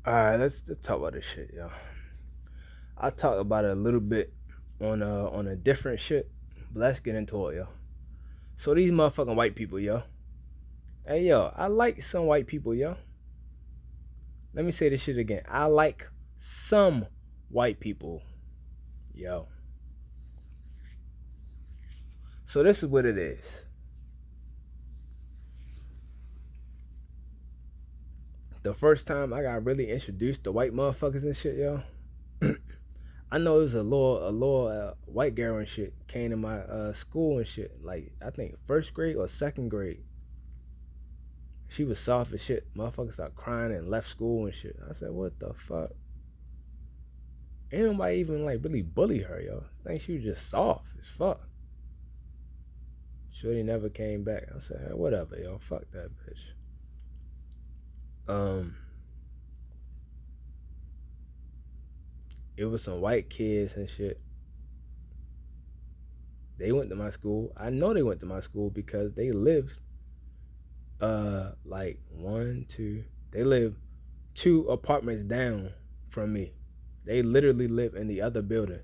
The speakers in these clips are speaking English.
Alright, let's talk about this shit, yo. I talked about it a little bit on a different shit, but let's get into it, yo. So these motherfucking white people, yo. Hey, yo, I like some white people, yo. Let me say this shit again. I like some white people, yo. So this is what it is. The first time I got really introduced to white motherfuckers and shit, yo. I know it was a little white girl and shit came to my school and shit. Like I think first grade or second grade. She was soft as shit. Motherfuckers started crying and left school and shit. I said, what the fuck? Ain't nobody even like really bully her, yo. I think she was just soft as fuck. Shorty never came back. I said, hey, whatever, yo. Fuck that bitch. Um, it was some white kids and shit. They went to my school. I know they went to my school because they lived like one, two. They lived two apartments down from me. They literally lived in the other building.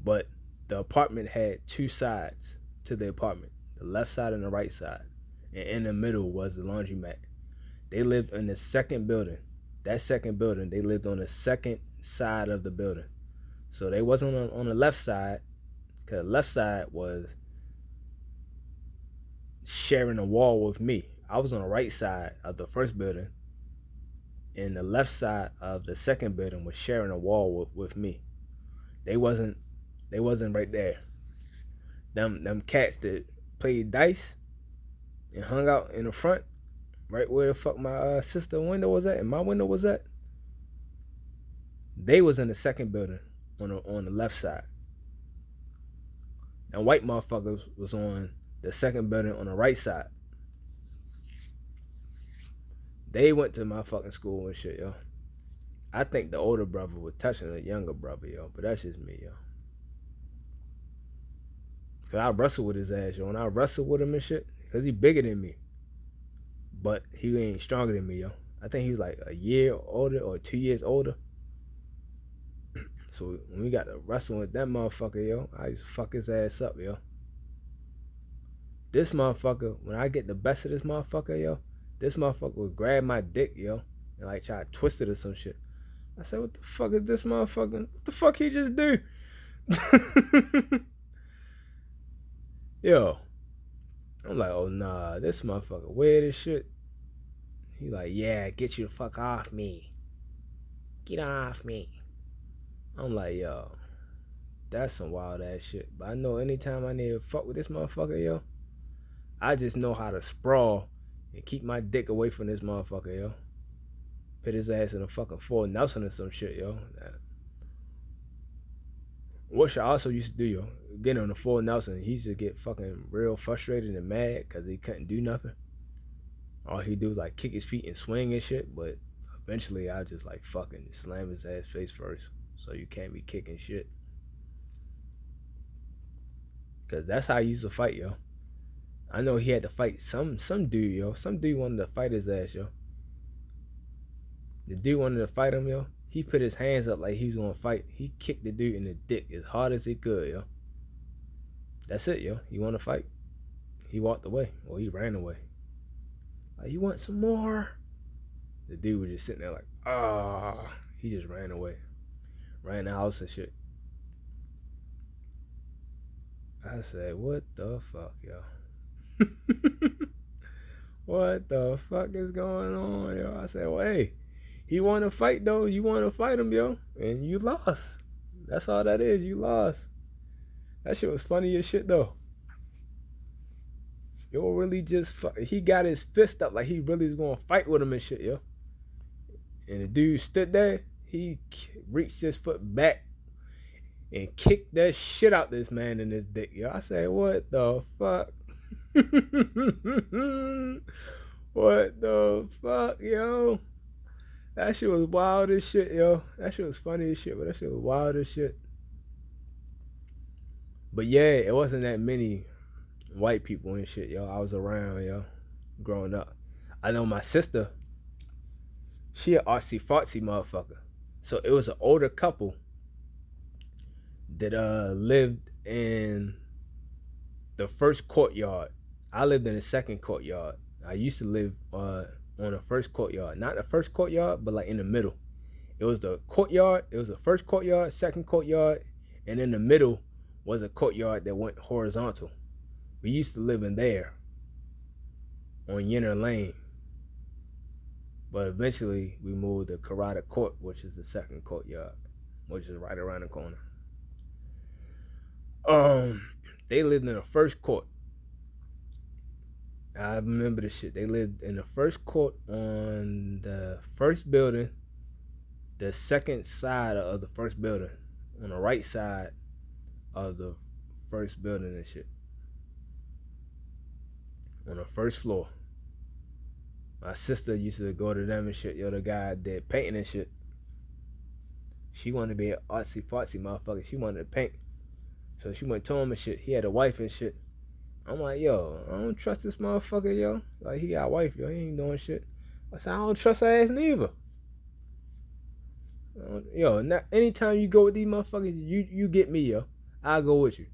But the apartment had two sides to the apartment. The left side and the right side. And in the middle was the laundromat. They lived in the second building. That second building, they lived on the second side of the building. So they wasn't on the left side, because the left side was sharing a wall with me. I was on the right side of the first building, and the left side of the second building was sharing a wall with me. They wasn't right there. Them cats that played dice and hung out in the front, right where the fuck my sister window was at and my window was at. They was in the second building on the left side. And white motherfuckers was on the second building on the right side. They went to my fucking school and shit, yo. I think the older brother was touching the younger brother, yo. But that's just me, yo. Cause I wrestle with his ass, yo. And I wrestle with him and shit. Cause he bigger than me. But he ain't stronger than me, yo. I think he was like a year older or 2 years older. So when we got to wrestle with that motherfucker, yo, I just fuck his ass up, yo. This motherfucker, when I get the best of this motherfucker, yo, this motherfucker would grab my dick, yo, and like try to twist it or some shit. I said, what the fuck is this motherfucker? What the fuck he just do? Yo, I'm like, oh nah, this motherfucker weird as shit. He like, yeah, get you the fuck off me. Get off me. I'm like, yo, that's some wild ass shit. But I know anytime I need to fuck with this motherfucker, yo, I just know how to sprawl and keep my dick away from this motherfucker, yo. Put his ass in a fucking full Nelson or some shit, yo. What I also used to do, yo, getting on the full Nelson, he used to get fucking real frustrated and mad because he couldn't do nothing. All he do was like kick his feet and swing and shit, but eventually I just like fucking slam his ass face first. So you can't be kicking shit. Cause that's how he used to fight, yo. I know he had to fight some dude, yo. Some dude wanted to fight his ass, yo. The dude wanted to fight him, yo. He put his hands up like he was gonna fight. He kicked the dude in the dick as hard as he could, yo. That's it, yo. He wanna fight. He walked away. Or he ran away. Like, you want some more? The dude was just sitting there like, ah. He just ran away. Ran in the house and shit. I said, what the fuck, yo? What the fuck is going on, yo? I said, well, hey, he want to fight, though. You want to fight him, yo. And you lost. That's all that is. You lost. That shit was funny as shit, though. Yo, really just, he got his fist up like he really was going to fight with him and shit, yo. And the dude stood there. He reached his foot back and kicked that shit out this man in his dick, yo. I said, what the fuck? What the fuck, yo? That shit was wild as shit, yo. That shit was funny as shit, but that shit was wild as shit. But yeah, it wasn't that many white people and shit, yo. I was around, yo, growing up. I know my sister, She an artsy fartsy motherfucker. So it was an older couple that lived in the first courtyard. I lived in the second courtyard. I used to live on the first courtyard. Not the first courtyard, but like in the middle. It was the courtyard. It was the first courtyard, second courtyard, and in the middle was a courtyard that went horizontal. We used to live in there on Yenner Lane. But eventually we moved to Carrata Court, which is the second courtyard, which is right around the corner. They lived in the first court. I remember the shit. They lived in the first court on the first building, the second side of the first building, on the right side of the first building and shit. On the first floor. My sister used to go to them and shit. Yo, the guy did painting and shit. She wanted to be an artsy fartsy motherfucker. She wanted to paint. So she went to him and shit. He had a wife and shit. I'm like, yo, I don't trust this motherfucker, yo. Like, he got a wife, yo. He ain't doing shit. I said, I don't trust her ass neither. Yo, not, anytime you go with these motherfuckers, you get me, yo. I'll go with you.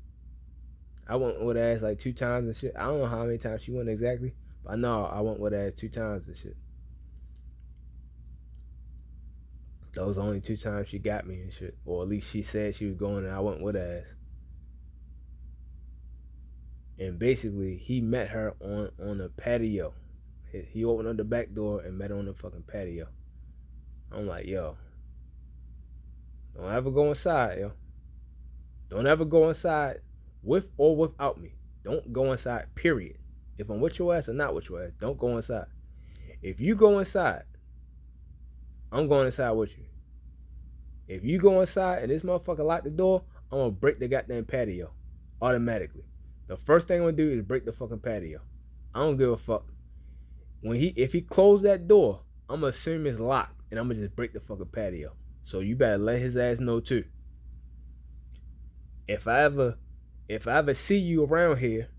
I went with her ass like 2 times and shit. I don't know how many times she went exactly. But I know I went with her ass 2 times and shit. Those the only 2 times she got me and shit. Or at least she said she was going and I went with her ass. And basically, he met her on a patio. He opened up the back door and met her on the fucking patio. I'm like, yo, don't ever go inside, yo. Don't ever go inside with or without me. Don't go inside, period. If I'm with your ass or not with your ass, don't go inside. If you go inside, I'm going inside with you. If you go inside and this motherfucker lock the door, I'm gonna break the goddamn patio automatically. The first thing I'm gonna do is break the fucking patio. I don't give a fuck. If he closed that door, I'm gonna assume it's locked and I'm gonna just break the fucking patio. So you better let his ass know too. If I ever see you around here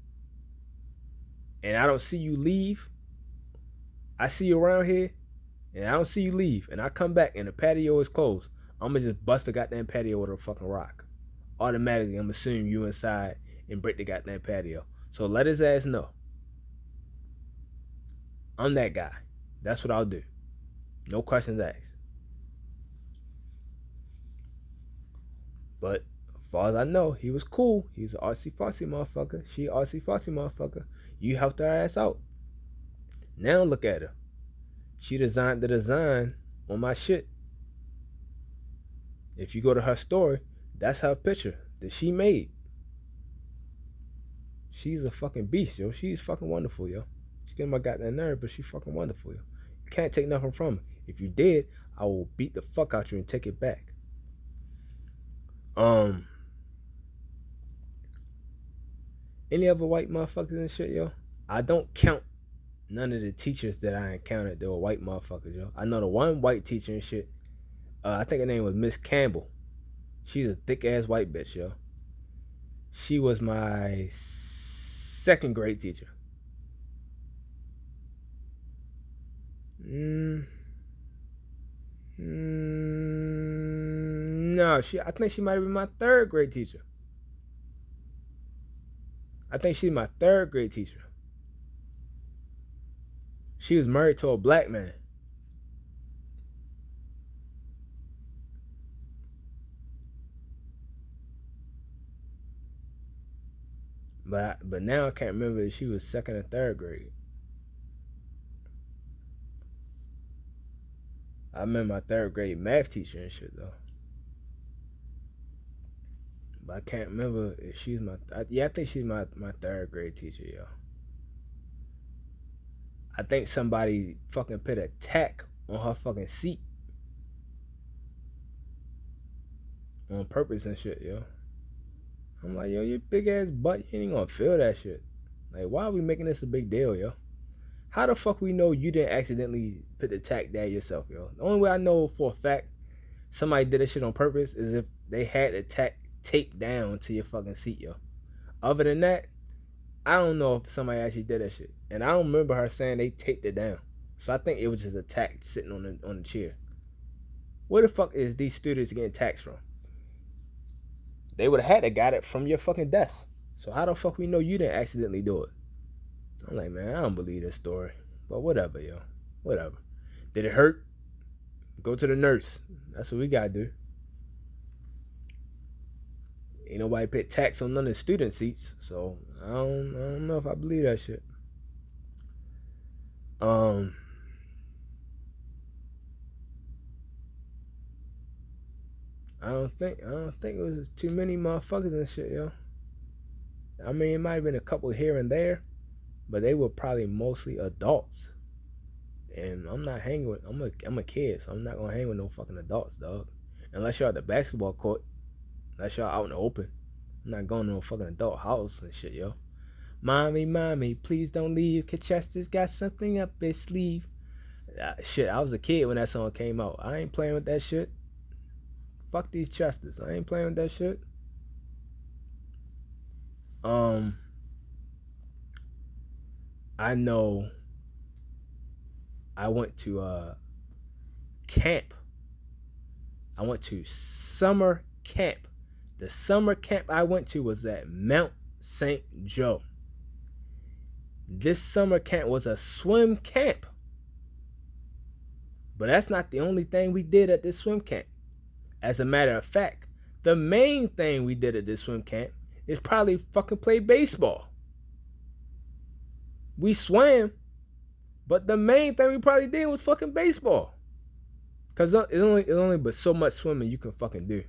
and I don't see you leave, I see you around here and I don't see you leave and I come back and the patio is closed, I'm gonna just bust the goddamn patio with a fucking rock. Automatically, I'm assuming you inside and break the goddamn patio. So let his ass know. I'm that guy. That's what I'll do. No questions asked. But as far as I know, he was cool. He's an artsy fartsy motherfucker. She artsy fartsy motherfucker. You helped her ass out. Now look at her. She designed the design on my shit. If you go to her story, that's her picture that she made. She's a fucking beast, yo. She's fucking wonderful, yo. She getting my goddamn nerve, but she's fucking wonderful, yo. You can't take nothing from her. If you did, I will beat the fuck out you and take it back. Any other white motherfuckers and shit, yo? I don't count none of the teachers that I encountered that were white motherfuckers, yo. I know the one white teacher and shit. I think her name was Miss Campbell. She's a thick ass white bitch, yo. She was my 2nd grade teacher. No, I think she might have been my 3rd grade teacher. I think she's my 3rd grade teacher. She was married to a black man. But now I can't remember if she was 2nd or 3rd grade. I remember my 3rd grade math teacher and shit though. But I can't remember if she's I think she's my 3rd grade teacher, yo. I think somebody fucking put a tack on her fucking seat. On purpose and shit, yo. I'm like, yo, your big ass butt, you ain't gonna feel that shit. Like, why are we making this a big deal, yo? How the fuck we know you didn't accidentally put the tack there yourself, yo? The only way I know for a fact somebody did this shit on purpose is if they had the tack taped down to your fucking seat, yo. Other than that, I don't know if somebody actually did that shit. And I don't remember her saying they taped it down. So I think it was just a tax sitting on the chair. Where the fuck is these students getting taxed from? They would have had to got it from your fucking desk. So how the fuck we know you didn't accidentally do it? I'm like, man, I don't believe this story. But whatever, yo. Whatever. Did it hurt? Go to the nurse. That's what we gotta do. Ain't nobody put tax on none of the student seats, so I don't know if I believe that shit. I don't think it was too many motherfuckers and shit, yo. I mean, it might have been a couple here and there, but they were probably mostly adults. And I'm not hanging with. I'm a kid, so I'm not gonna hang with no fucking adults, dog. Unless you're at the basketball court, unless y'all out in the open. I'm not going to no fucking adult house and shit, yo. Mommy, please don't leave. Chester's got something up his sleeve. Shit, I was a kid when that song came out. I ain't playing with that shit. Fuck these Chesters. I ain't playing with that shit. I know I went to camp. I went to summer camp. The summer camp I went to was at Mount St. Joe. This summer camp was a swim camp. But that's not the only thing we did at this swim camp. As a matter of fact, the main thing we did at this swim camp is probably fucking play baseball. We swam, but the main thing we probably did was fucking baseball. Cause it's only but so much swimming you can fucking do.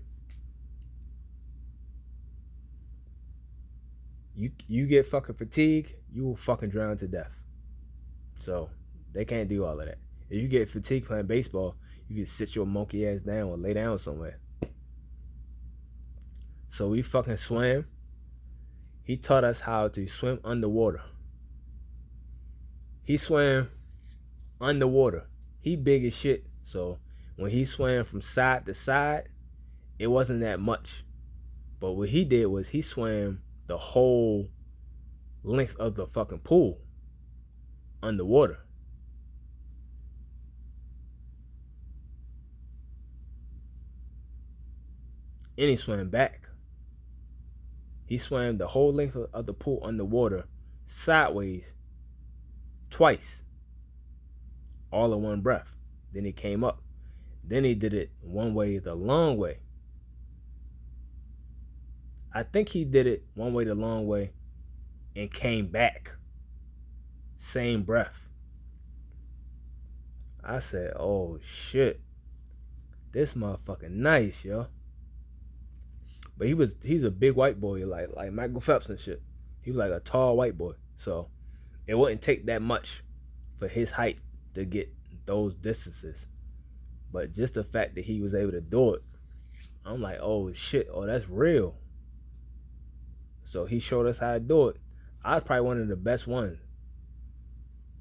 You get fucking fatigued, you will fucking drown to death. So they can't do all of that. If you get fatigued playing baseball, you can sit your monkey ass down or lay down somewhere. So we fucking swam. He taught us how to swim underwater. He swam underwater. He big as shit. So when he swam from side to side, it wasn't that much. But what he did was he swam the whole length of the fucking pool underwater. And he swam back. He swam the whole length of the pool underwater, sideways, twice, all in one breath. Then he came up. Then he did it one way, the long way. I think he did it one way, the long way, and came back. Same breath. I said, oh shit. This motherfucker nice, yo. But he's a big white boy, like Michael Phelps and shit. He was like a tall white boy. So it wouldn't take that much for his height to get those distances. But just the fact that he was able to do it, I'm like, oh shit, oh that's real. So he showed us how to do it. I was probably one of the best ones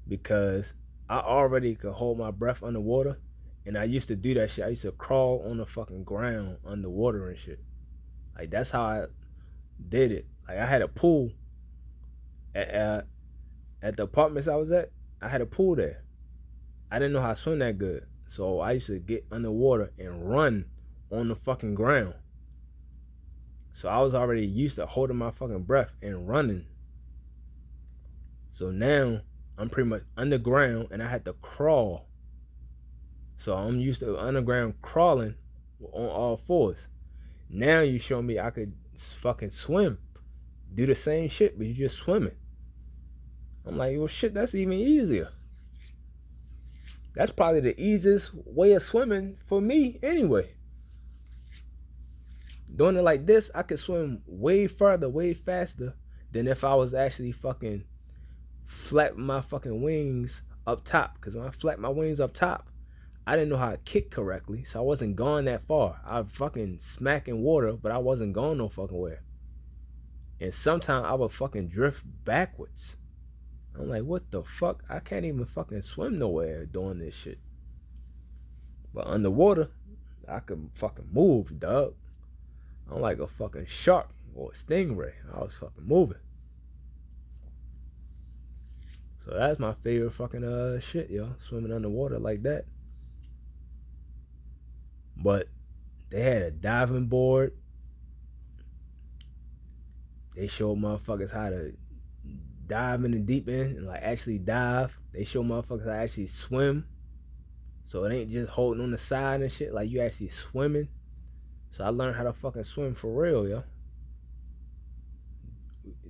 because I already could hold my breath underwater, and I used to do that shit. I used to crawl on the fucking ground underwater and shit. Like that's how I did it. Like I had a pool at the apartments I was at. I had a pool there. I didn't know how to swim that good, so I used to get underwater and run on the fucking ground. So I was already used to holding my fucking breath and running. So now I'm pretty much underground and I had to crawl. So I'm used to underground crawling on all fours. Now you show me I could fucking swim. Do the same shit, but you just swimming. I'm like, well shit, that's even easier. That's probably the easiest way of swimming for me anyway. Doing it like this, I could swim way further, way faster than if I was actually fucking flapping my fucking wings up top. Because when I flapped my wings up top, I didn't know how to kick correctly, so I wasn't going that far. I was fucking smacking water, but I wasn't going no fucking where. And sometimes I would fucking drift backwards. I'm like, what the fuck? I can't even fucking swim nowhere doing this shit. But underwater, I could fucking move, dog. I'm like a fucking shark or a stingray. I was fucking moving. So that's my favorite fucking shit, yo. Swimming underwater like that. But they had a diving board. They showed motherfuckers how to dive in the deep end and like actually dive. They show motherfuckers how to actually swim. So it ain't just holding on the side and shit. Like you actually swimming. So I learned how to fucking swim for real, yo.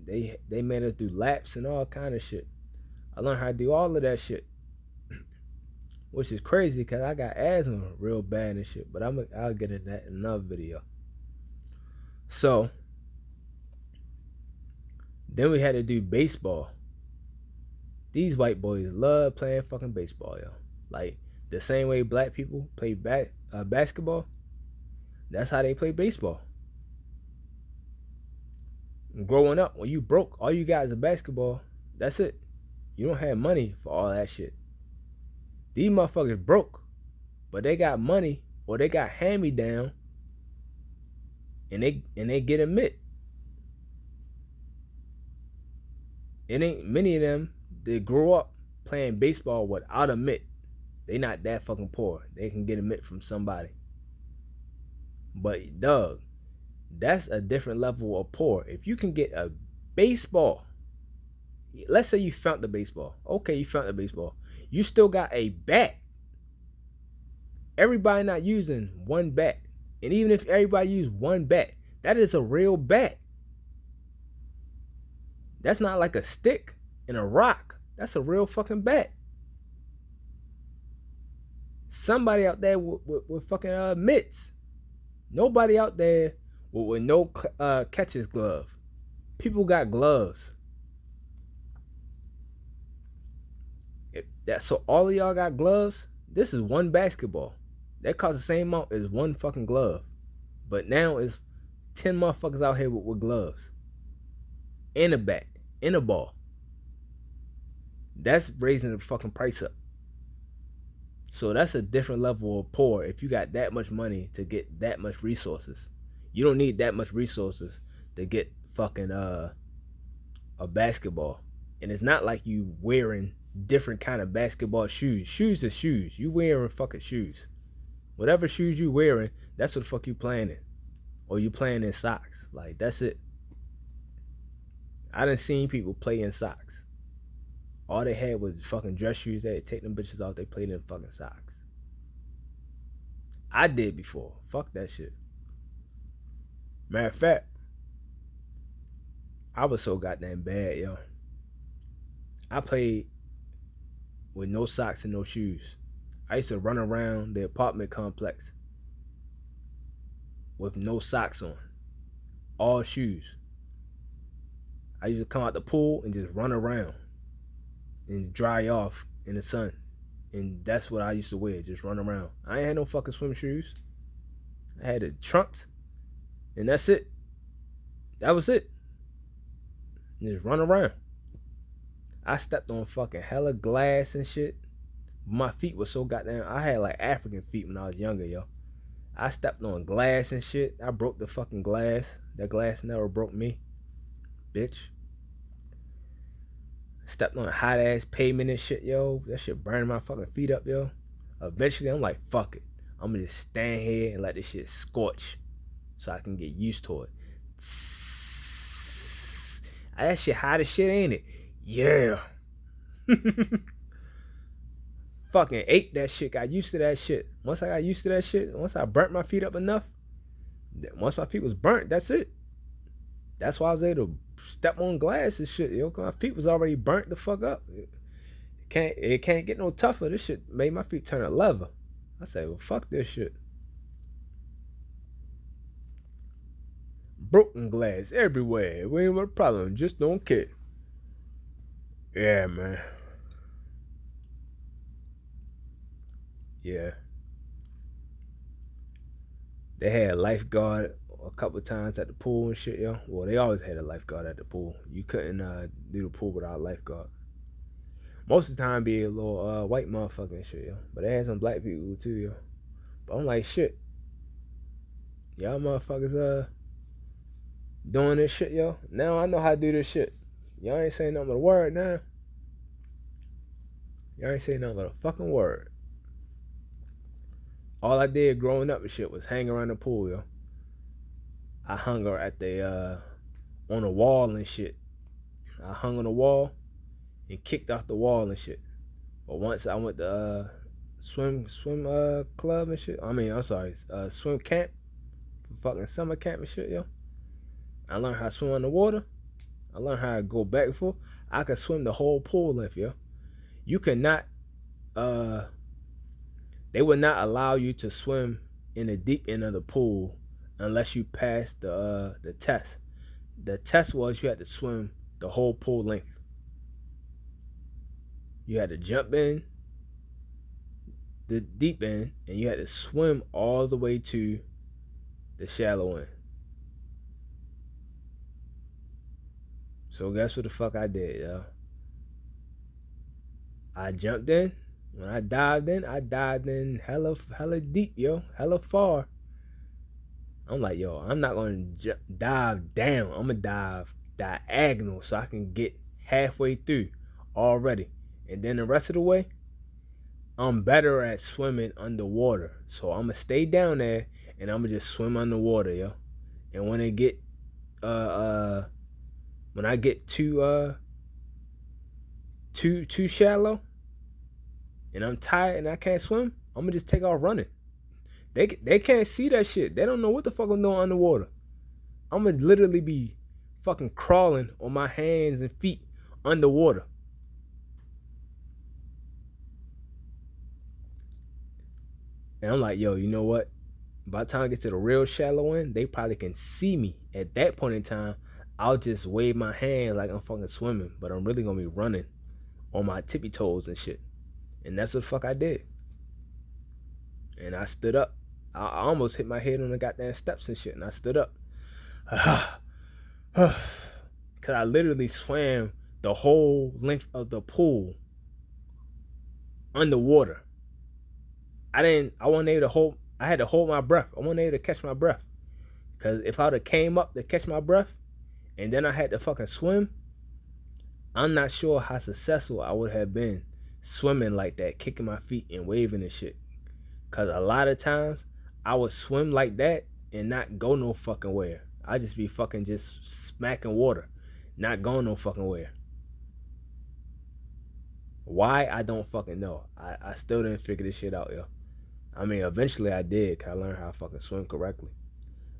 They made us do laps and all kind of shit. I learned how to do all of that shit, which is crazy because I got asthma real bad and shit. But I'll get into that in another video. So then we had to do baseball. These white boys love playing fucking baseball, yo. Like the same way black people play basketball, that's how they play baseball. Growing up, when you broke, all you got is a basketball. That's it. You don't have money for all that shit. These motherfuckers broke, but they got money or they got hand-me-down, and they get a mitt. It ain't many of them that grow up playing baseball without a mitt. They not that fucking poor. They can get a mitt from somebody. But Doug, that's a different level of poor. If you can get a baseball, let's say you found the baseball. Okay, you found the baseball. You still got a bat. Everybody not using one bat. And even if everybody use one bat, that is a real bat. That's not like a stick and a rock. That's a real fucking bat. Somebody out there with fucking mitts. Nobody out there with no catcher's glove. People got gloves. So all of y'all got gloves. This is one basketball. That costs the same amount as one fucking glove. But now it's 10 motherfuckers out here with gloves. And a bat. And a ball. That's raising the fucking price up. So that's a different level of poor if you got that much money to get that much resources. You don't need that much resources to get fucking a basketball. And it's not like you wearing different kind of basketball shoes. Shoes are shoes. You wearing fucking shoes. Whatever shoes you wearing, that's what the fuck you playing in. Or you playing in socks. Like, that's it. I done seen people play in socks. All they had was fucking dress shoes. They had to take them bitches off. They played in fucking socks. I did before. Fuck that shit. Matter of fact, I was so goddamn bad, yo. I played with no socks and no shoes. I used to run around the apartment complex with no socks on. All shoes. I used to come out the pool and just run around and dry off in the sun. And that's what I used to wear, just run around. I ain't had no fucking swim shoes. I had the trunks, and that's it. That was it. Just run around. I stepped on fucking hella glass and shit. My feet were so goddamn... I had like African feet when I was younger, yo. I stepped on glass and shit. I broke the fucking glass. That glass never broke me. Bitch. Stepped on a hot ass pavement and shit, yo. That shit burned my fucking feet up, yo. Eventually, I'm like, fuck it. I'm gonna just stand here and let this shit scorch so I can get used to it. That shit hot as shit, ain't it? Yeah. Fucking ate that shit. Got used to that shit. Once I got used to that shit, once I burnt my feet up enough, once my feet was burnt, that's it. That's why I was able to step on glass and shit, yo. My feet was already burnt the fuck up. It can't get no tougher. This shit made my feet turn to leather. I say, well, fuck this shit. Broken glass everywhere. We ain't got a problem. Just don't care. Yeah, man. Yeah. They had a lifeguard a couple times at the pool and shit, yo. Well, they always had a lifeguard at the pool. You couldn't do the pool without a lifeguard. Most of the time, be a little white motherfucker and shit, yo. But they had some black people too, yo. But I'm like, shit. Y'all motherfuckers doing this shit, yo. Now I know how to do this shit. Y'all ain't saying nothing but a word now. Y'all ain't say nothing but a fucking word. All I did growing up and shit was hang around the pool, yo. I hung her at the on the wall and shit. I hung on the wall and kicked off the wall and shit. But once I went to swim club and shit. I mean, I'm sorry, swim camp, fucking summer camp and shit, yo. I learned how to swim underwater. I learned how to go back and forth. I could swim the whole pool length, yo. You cannot, they would not allow you to swim in the deep end of the pool unless you passed the test. The test was you had to swim the whole pool length. You had to jump in the deep end and you had to swim all the way to the shallow end. So guess what the fuck I did, yo? I jumped in. When I dived in hella deep, yo, hella far. I'm like, yo, I'm not gonna dive down. I'm gonna dive diagonal so I can get halfway through already. And then the rest of the way, I'm better at swimming underwater. So I'm gonna stay down there and I'm gonna just swim underwater, yo. And when I get too shallow and I'm tired and I can't swim, I'm gonna just take off running. They can't see that shit. They don't know what the fuck I'm doing underwater. I'm gonna literally be fucking crawling on my hands and feet underwater. And I'm like, yo, you know what? By the time I get to the real shallow end, they probably can see me. At that point in time, I'll just wave my hand like I'm fucking swimming, but I'm really gonna be running on my tippy toes and shit. And that's what the fuck I did. And I stood up. I almost hit my head on the goddamn steps and shit, and I stood up. Cause I literally swam the whole length of the pool underwater. I wasn't able to hold, I had to hold my breath. I wasn't able to catch my breath. Cause if I would have came up to catch my breath and then I had to fucking swim, I'm not sure how successful I would have been swimming like that, kicking my feet and waving and shit. Cause a lot of times I would swim like that and not go no fucking where. I just be fucking just smacking water, not going no fucking where. Why? I don't fucking know. I still didn't figure this shit out, yo. I mean, eventually I did, cause I learned how to fucking swim correctly.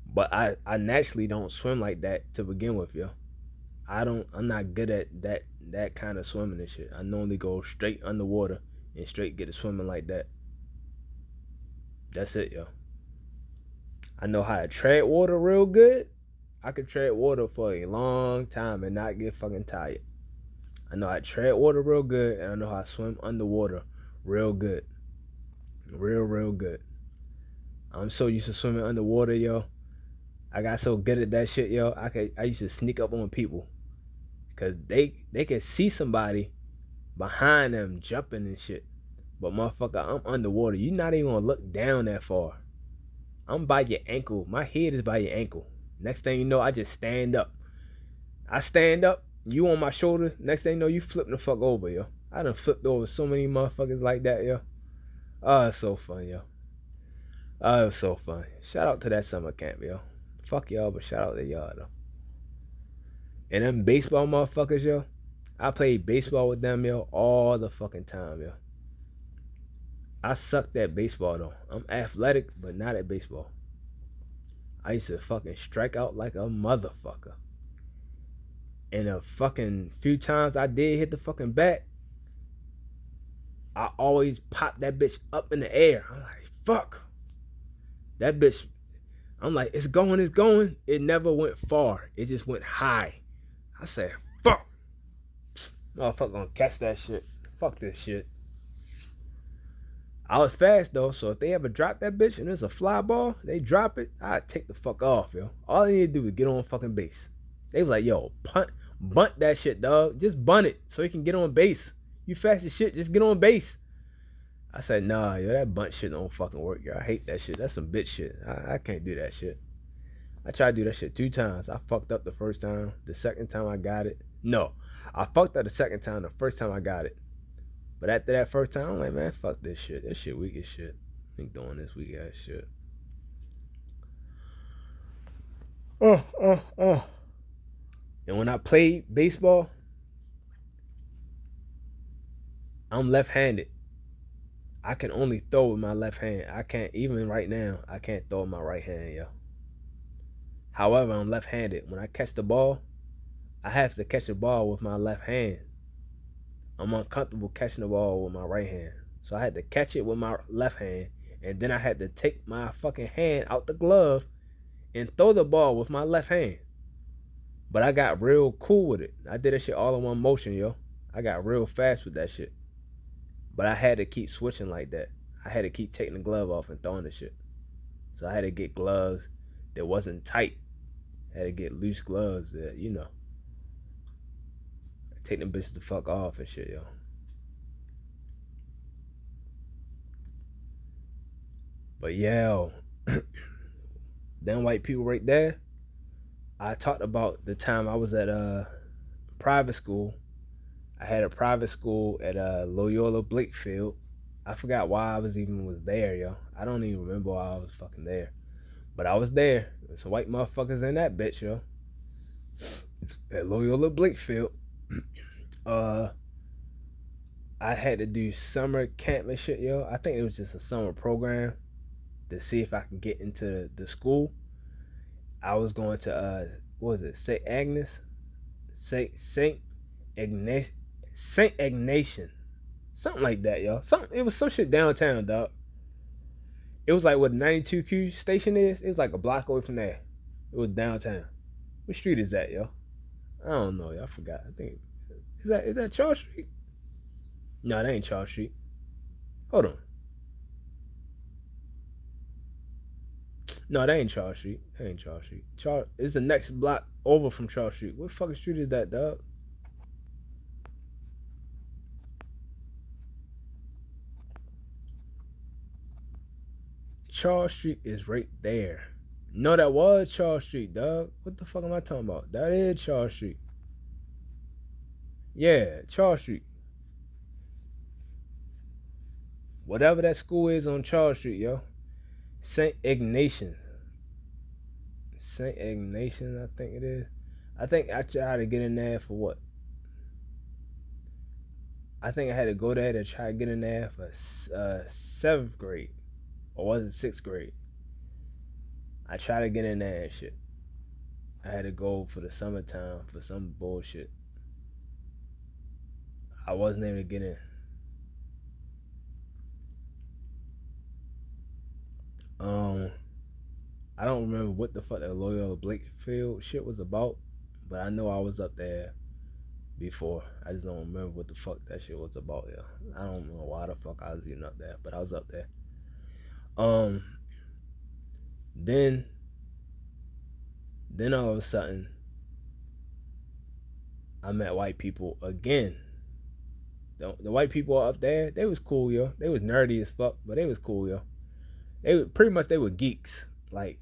But I naturally don't swim like that to begin with, yo. I'm not good at that kind of swimming and shit. I normally go straight underwater and straight get to swimming like that. That's it, yo. I know how to tread water real good. I could tread water for a long time and not get fucking tired. I know how to tread water real good, and I know how to swim underwater real good. Real good. I'm so used to swimming underwater, yo. I got so good at that shit, yo. I used to sneak up on people. Cause they can see somebody behind them jumping and shit. But motherfucker, I'm underwater. You're not even gonna look down that far. I'm by your ankle. My head is by your ankle. Next thing you know, I just stand up. I stand up, you on my shoulder. Next thing you know, you flipping the fuck over, yo. I done flipped over so many motherfuckers like that, yo. Oh, it's so fun, yo. Oh, it was so fun. Shout out to that summer camp, yo. Fuck y'all, but shout out to y'all, though. And them baseball motherfuckers, yo. I played baseball with them, yo, all the fucking time, yo. I sucked at baseball, though. I'm athletic, but not at baseball. I used to fucking strike out like a motherfucker. And a fucking few times I did hit the fucking bat, I always pop that bitch up in the air. I'm like, fuck. That bitch, I'm like, it's going. It never went far. It just went high. I said, fuck. Motherfucker gonna catch that shit. Fuck this shit. I was fast though, so if they ever drop that bitch and it's a fly ball, they drop it, I'd take the fuck off, yo. All they need to do is get on fucking base. They was like, yo, bunt that shit, dog. Just bunt it so you can get on base. You fast as shit, just get on base. I said, nah, yo, that bunt shit don't fucking work, yo. I hate that shit. That's some bitch shit. I can't do that shit. I tried to do that shit 2 times. I fucked up the first time. The second time I got it. No, I fucked up the second time. The first time I got it. But after that first time, I'm like, man, fuck this shit. This shit weak as shit. I ain't doing this weak ass shit. And when I played baseball, I'm left-handed. I can only throw with my left hand. I can't, even right now, I can't throw with my right hand, yo. However, I'm left-handed. When I catch the ball, I have to catch the ball with my left hand. I'm uncomfortable catching the ball with my right hand. So I had to catch it with my left hand, and then I had to take my fucking hand out the glove and throw the ball with my left hand. But I got real cool with it. I did that shit all in one motion, yo. I got real fast with that shit. But I had to keep switching like that. I had to keep taking the glove off and throwing the shit. So I had to get gloves that wasn't tight. I had to get loose gloves that, you know, take them bitches the fuck off and shit, yo. But yeah, them white people right there. I talked about the time I was at private school. I had a private school at Loyola Blakefield. I forgot why I was there, yo. I don't even remember why I was fucking there. But I was there. There's some white motherfuckers in that bitch, yo. At Loyola Blakefield. I had to do summer camp and shit, yo. I think it was just a summer program to see if I can get into the school. I was going to what was it? St. Agnes? St. Ignatian. Something like that, yo. It was some shit downtown, dog. It was like what 92Q station is. It was like a block away from there. It was downtown. What street is that, yo? I don't know, yo. I forgot. I think is that Charles Street? No, that ain't Charles Street. Hold on. No, that ain't Charles Street. That ain't Charles Street. It's the next block over from Charles Street. What fucking street is that, dog? Charles Street is right there. No, that was Charles Street, dog. What the fuck am I talking about? That is Charles Street. Yeah, Charles Street. Whatever that school is on Charles Street, yo. St. Ignatian. St. Ignatian, I think it is. I think I tried to get in there for what? I think I had to go there to try to get in there for 7th grade. Or was it 6th grade? I tried to get in there and shit. I had to go for the summertime for some bullshit. I wasn't able to get in. I don't remember what the fuck that Loyola Blakefield shit was about, but I know I was up there before. I just don't remember what the fuck that shit was about, yeah. I don't know why the fuck I was even up there, but I was up there. Then all of a sudden, I met white people again. The white people up there, they was cool, yo. They was nerdy as fuck, but they was cool, yo. They were geeks. Like,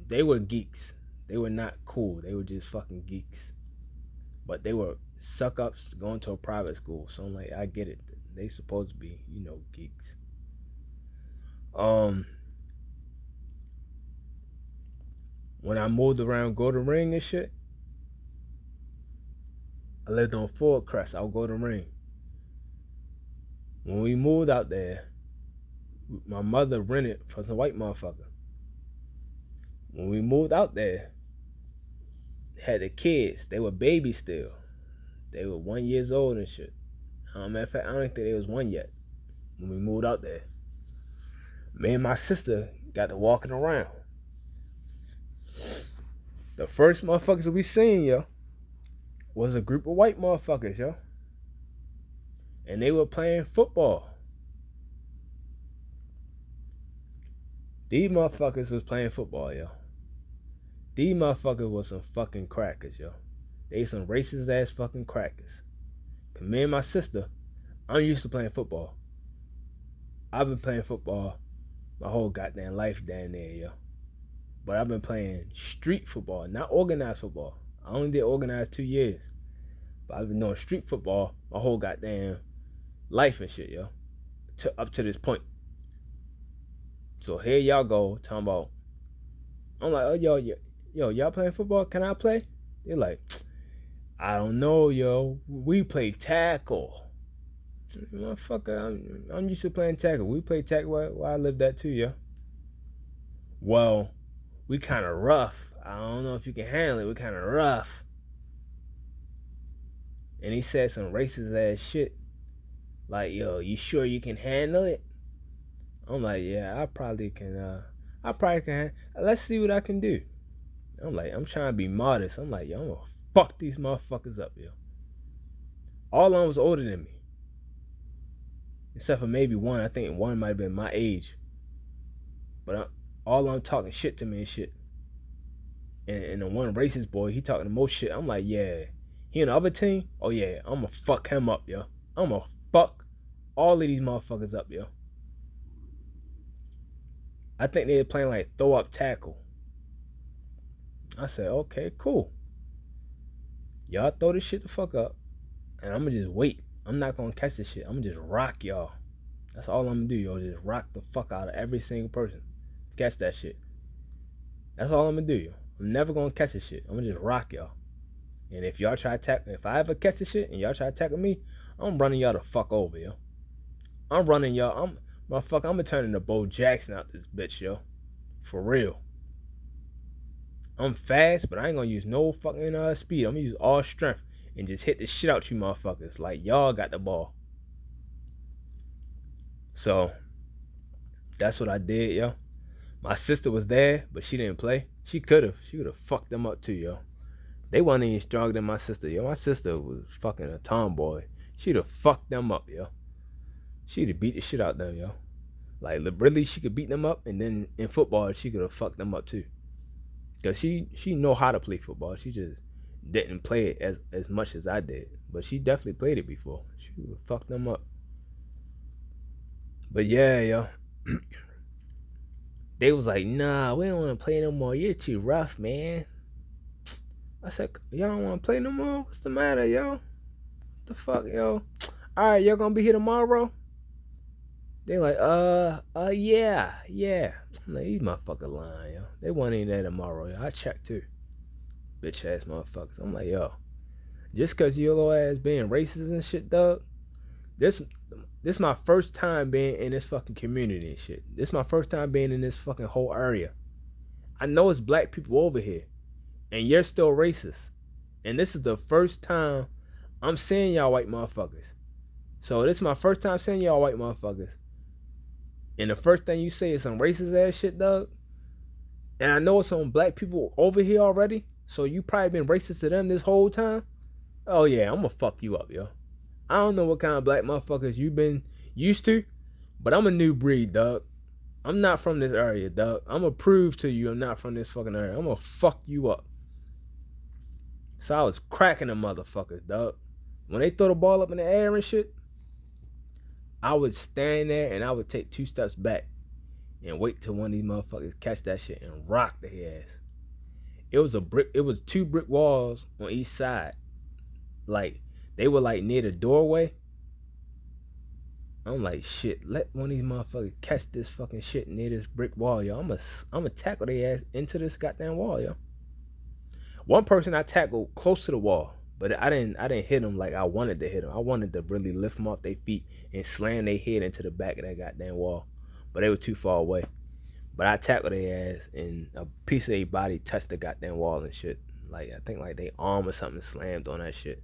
they were geeks. They were not cool. They were just fucking geeks. But they were suck-ups going to a private school. So I'm like, I get it. They supposed to be, you know, geeks. When I moved around Golden Ring and shit, I lived on Ford Crest out Golden Ring. When we moved out there, my mother rented for some white motherfucker. When we moved out there, they had the kids. They were babies still. They were 1 year old and shit. Matter of fact, I don't think they was 1 yet when we moved out there. Me and my sister got to walking around. The first motherfuckers we seen, yo, was a group of white motherfuckers, yo. And they were playing football. These motherfuckers was playing football, yo. These motherfuckers was some fucking crackers, yo. They some racist ass fucking crackers. Cause me and my sister, I'm used to playing football. I've been playing football my whole goddamn life down there, yo. But I've been playing street football, not organized football. I only did organized 2 years. But I've been doing street football my whole goddamn life and shit, yo. Up to this point. So here y'all go talking about. I'm like, oh yo, y'all playing football? Can I play? They're like, I don't know, yo. We play tackle. Motherfucker, I'm used to playing tackle. We play tackle while I lived that too, yo. Well, we kind of rough. I don't know if you can handle it. We kind of rough. And he said some racist ass shit. Like, yo, you sure you can handle it? I'm like, yeah, I probably can. Let's see what I can do. I'm like, I'm trying to be modest. I'm like, yo, I'm gonna fuck these motherfuckers up, yo. All of them was older than me. Except for maybe one. I think one might have been my age. But all of them talking shit to me and shit. And the one racist boy, he talking the most shit. I'm like, yeah. He on the other team? Oh yeah, I'm gonna fuck him up, yo. I'm gonna fuck all of these motherfuckers up, yo. I think they were playing like throw up tackle. I said, okay, cool. Y'all throw this shit the fuck up. And I'm gonna just wait. I'm not gonna catch this shit. I'm gonna just rock y'all. That's all I'm gonna do, yo. Just rock the fuck out of every single person. Catch that shit. That's all I'm gonna do, yo. I'm never gonna catch this shit. I'm gonna just rock y'all. And if y'all try to tackle, if I ever catch this shit and y'all try to tackle me, I'm running y'all the fuck over, yo. I'm running y'all. Motherfucker, I'm gonna turn into Bo Jackson out this bitch, yo. For real. I'm fast, but I ain't gonna use no fucking speed. I'm gonna use all strength and just hit the shit out you motherfuckers. Like y'all got the ball. So that's what I did, yo. My sister was there, but she didn't play. She could have fucked them up too, yo. They wasn't even stronger than my sister, yo. My sister was fucking a tomboy. She'd have fucked them up, yo. She'd have beat the shit out of them, yo. Like, really, she could beat them up, and then in football, she could have fucked them up too. Because she know how to play football. She just didn't play it as much as I did. But she definitely played it before. She would have fucked them up. But yeah, yo. They was like, nah, we don't want to play no more. You're too rough, man. I said, y'all don't want to play no more? What's the matter, yo? What the fuck, yo? Alright, y'all gonna be here tomorrow? They like, yeah. I'm like, these motherfuckers lying, yo. They want in there tomorrow, yo. I checked too. Bitch ass motherfuckers. I'm like, yo. Just cause you little ass being racist and shit, dog. This my first time being in this fucking community and shit. This my first time being in this fucking whole area. I know it's black people over here. And you're still racist. And this is the first time I'm seeing y'all white motherfuckers. So this is my first time seeing y'all white motherfuckers. And the first thing you say is some racist ass shit, dog. And I know it's some black people over here already. So you probably been racist to them this whole time. Oh yeah, I'm gonna fuck you up, yo. I don't know what kind of black motherfuckers you been used to. But I'm a new breed, dog. I'm not from this area, dog. I'm gonna prove to you I'm not from this fucking area. I'm gonna fuck you up. So I was cracking them motherfuckers, dog. When they throw the ball up in the air and shit, I would stand there and I would take 2 steps back and wait till one of these motherfuckers catch that shit and rock their ass. It was 2 brick walls on each side. Like, they were like near the doorway. I'm like, shit, let one of these motherfuckers catch this fucking shit near this brick wall, yo. I'm gonna tackle their ass into this goddamn wall, yo. One person I tackled close to the wall, but I didn't hit him like I wanted to hit him. I wanted to really lift them off their feet and slam their head into the back of that goddamn wall. But they were too far away. But I tackled their ass and a piece of their body touched the goddamn wall and shit. Like, I think like their arm or something slammed on that shit.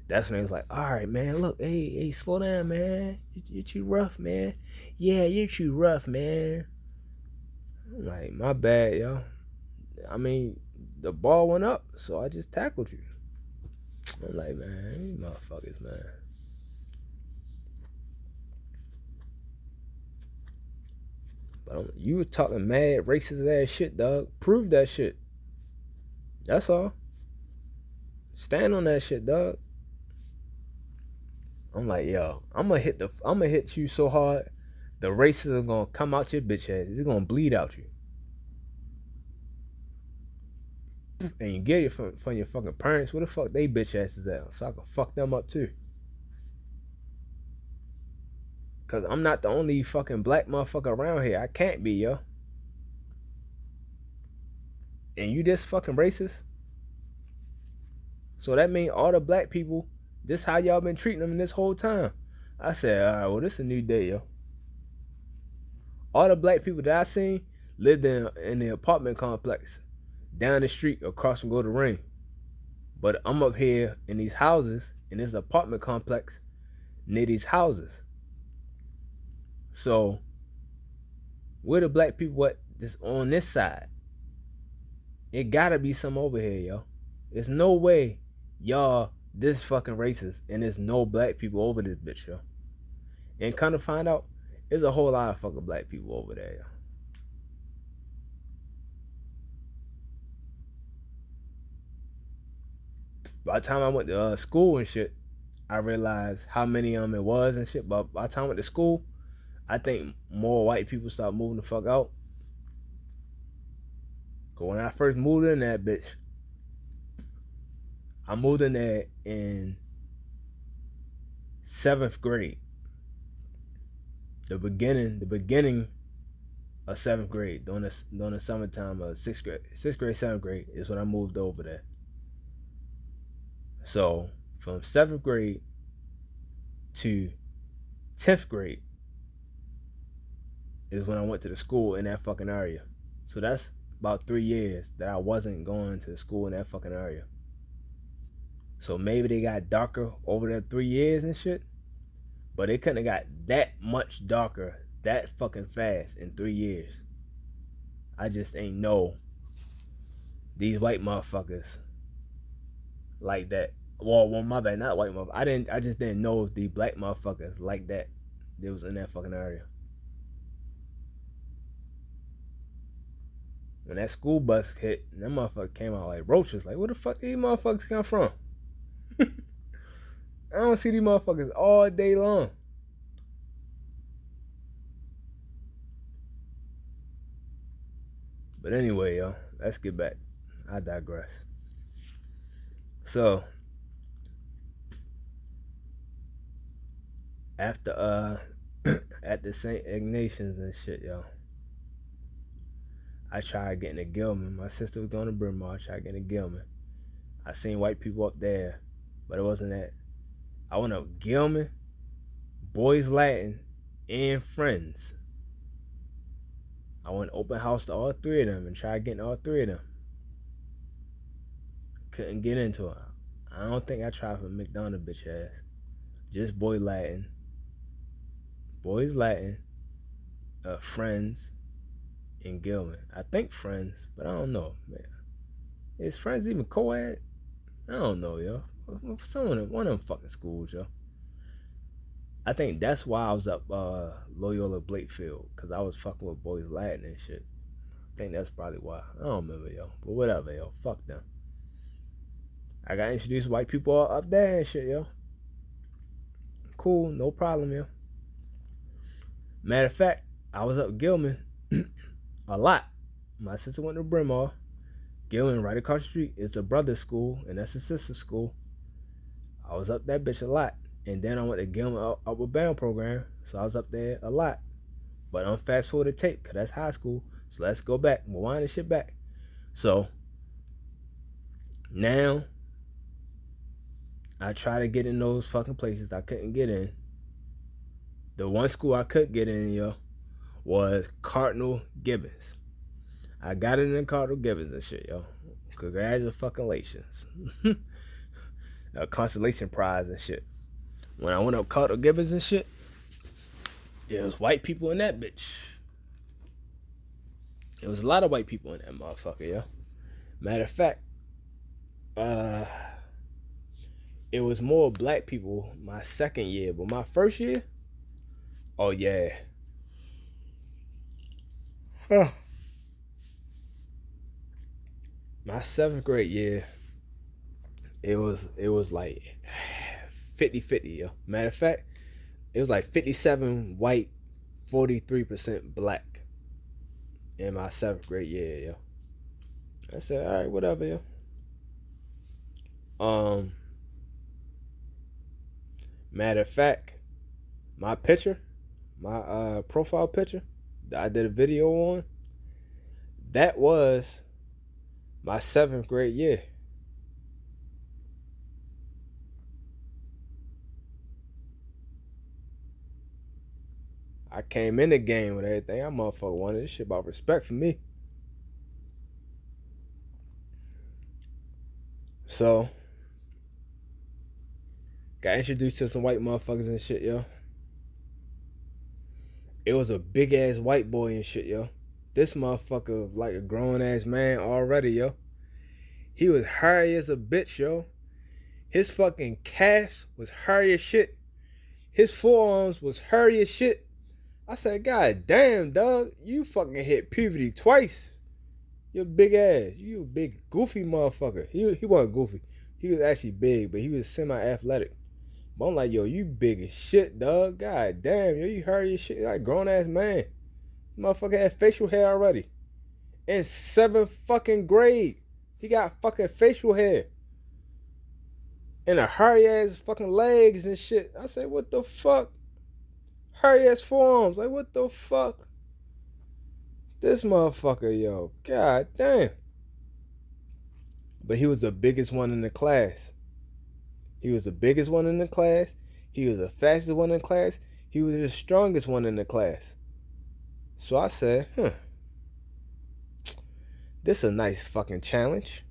That's when they was like, all right, man, look, hey, slow down, man. You're too rough, man. Yeah, you're too rough, man. I'm like, my bad, yo. I mean, the ball went up, so I just tackled you. I'm like, man, these motherfuckers, man. But you were talking mad racist ass shit, dog. Prove that shit. That's all. Stand on that shit, dog. I'm like, yo, I'm gonna hit you so hard, the races are gonna come out your bitch ass. It's gonna bleed out you. And you get it from your fucking parents. Where the fuck they bitch asses at? So I can fuck them up too. Cause I'm not the only fucking black motherfucker around here. I can't be, yo. And you this fucking racist? So that mean all the black people, this how y'all been treating them this whole time. I said, all right, well, this a new day, yo. All the black people that I seen lived in the apartment complex down the street across from Go to Ring. But I'm up here in these houses, in this apartment complex near these houses. So where the black people what this on this side? It gotta be some over here, yo. There's no way y'all this fucking racist and there's no black people over this bitch, yo. And kind of find out, there's a whole lot of fucking black people over there, yo. By the time I went to school and shit, I realized how many of them it was and shit. But by the time I went to school, I think more white people started moving the fuck out. Cause when I first moved in that bitch, I moved in there in 7th grade. The beginning of 7th grade, during the summertime of 6th grade, 7th grade is when I moved over there. So from 7th grade to 10th grade is when I went to the school in that fucking area. So that's about 3 years that I wasn't going to school in that fucking area. So maybe they got darker over the 3 years and shit, but it couldn't have got that much darker that fucking fast in 3 years. I just ain't know these white motherfuckers like that. Well, my bad, not white motherfuckers. I just didn't know the black motherfuckers like that. They was in that fucking area. When that school bus hit, that motherfucker came out like roaches. Like, where the fuck these motherfuckers come from? I don't see these motherfuckers all day long. But anyway, yo, let's get back. I digress. So after at the St. Ignatius and shit, yo, I tried getting to Gilman. My sister was going to Bryn Mawr. I tried getting to Gilman. I seen white people up there, but it wasn't that. I went up Gilman, Boys Latin, and Friends. I went open house to all 3 of them and tried getting all 3 of them. Couldn't get into it. I don't think I tried for McDonald bitch ass. Just Boys Latin, Friends, and Gilman. I think Friends, but I don't know, man. Is Friends even co-ed? I don't know, yo. One of them fucking schools, yo. I think that's why I was up Loyola Blakefield, because I was fucking with Boys Latin and shit. I think that's probably why. I don't remember, yo. But whatever, yo. Fuck them. I got introduced to white people up there and shit, yo. Cool, no problem, yo. Matter of fact, I was up Gilman a lot. My sister went to Bryn Mawr. Gilman, right across the street, is the brother's school, and that's the sister's school. I was up that bitch a lot. And then I went to Gilman Upward Bound program, so I was up there a lot. But I'm fast forward the tape, because that's high school. So let's go back. We'll wind this shit back. So now I try to get in those fucking places I couldn't get in. The one school I could get in, yo, was Cardinal Gibbons. I got it in Cardinal Gibbons and shit, yo. Congratulations. A consolation prize and shit. When I went up Cardinal Gibbons and shit, there was white people in that bitch. There was a lot of white people in that motherfucker, yo. Matter of fact, it was more black people my second year, but my first year, oh yeah. Huh. My 7th grade year, it was like 50-50, yo. Matter of fact, it was like 57 white, 43% black in my 7th grade year, yo. I said, all right, whatever, yo. Matter of fact, my picture my profile picture that I did a video on, that was my 7th grade year. I came in the game with everything. I motherfucker wanted this shit about respect for me. So, got introduced to some white motherfuckers and shit, yo. It was a big ass white boy and shit, yo. This motherfucker like a grown ass man already, yo. He was hairy as a bitch, yo. His fucking calves was hairy as shit. His forearms was hairy as shit. I said, God damn, dog, you fucking hit puberty twice. You big ass. You a big goofy motherfucker. He wasn't goofy. He was actually big, but he was semi-athletic. But I'm like, yo, you big as shit, dog. God damn, yo, you hairy as shit. Like grown ass man. Motherfucker had facial hair already. In 7th fucking grade. He got fucking facial hair. And a hairy ass fucking legs and shit. I said, what the fuck? Hairy ass forearms. Like, what the fuck? This motherfucker, yo. God damn. But he was the biggest one in the class. He was the biggest one in the class. He was the fastest one in the class. He was the strongest one in the class. So I said, this a nice fucking challenge.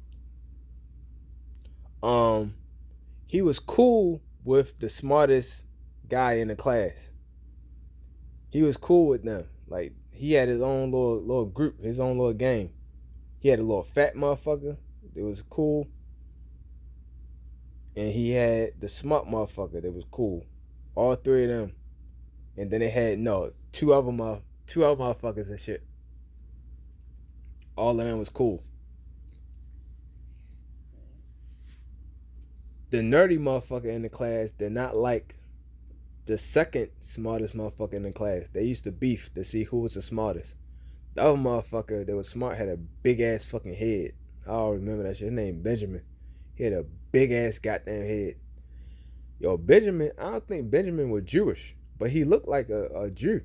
He was cool with the smartest guy in the class. He was cool with them. Like, he had his own little group, his own little gang. He had a little fat motherfucker that was cool. And he had the smart motherfucker that was cool. All three of them. And then they had, two other motherfuckers and shit. All of them was cool. The nerdy motherfucker in the class did not like the second smartest motherfucker in the class. They used to beef to see who was the smartest. The other motherfucker that was smart had a big ass fucking head. I don't remember that shit. His name Benjamin. He had a big ass goddamn head. Yo, Benjamin, I don't think Benjamin was Jewish, but he looked like a Jew.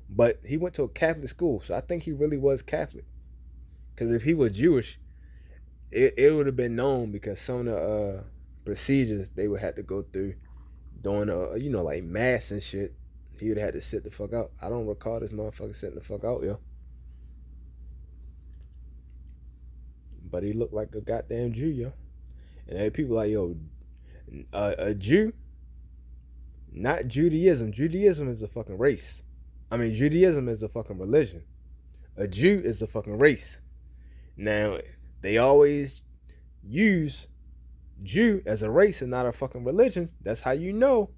But he went to a Catholic school, so I think he really was Catholic. Because if he was Jewish, it would have been known, because some of the procedures they would have to go through doing like mass and shit, he would have had to sit the fuck out. I don't recall this motherfucker sitting the fuck out, yo. But he looked like a goddamn Jew, yo. And there people like, yo, a Jew, not Judaism. Judaism is a fucking race. I mean, Judaism is a fucking religion. A Jew is a fucking race. Now, they always use Jew as a race and not a fucking religion. That's how you know.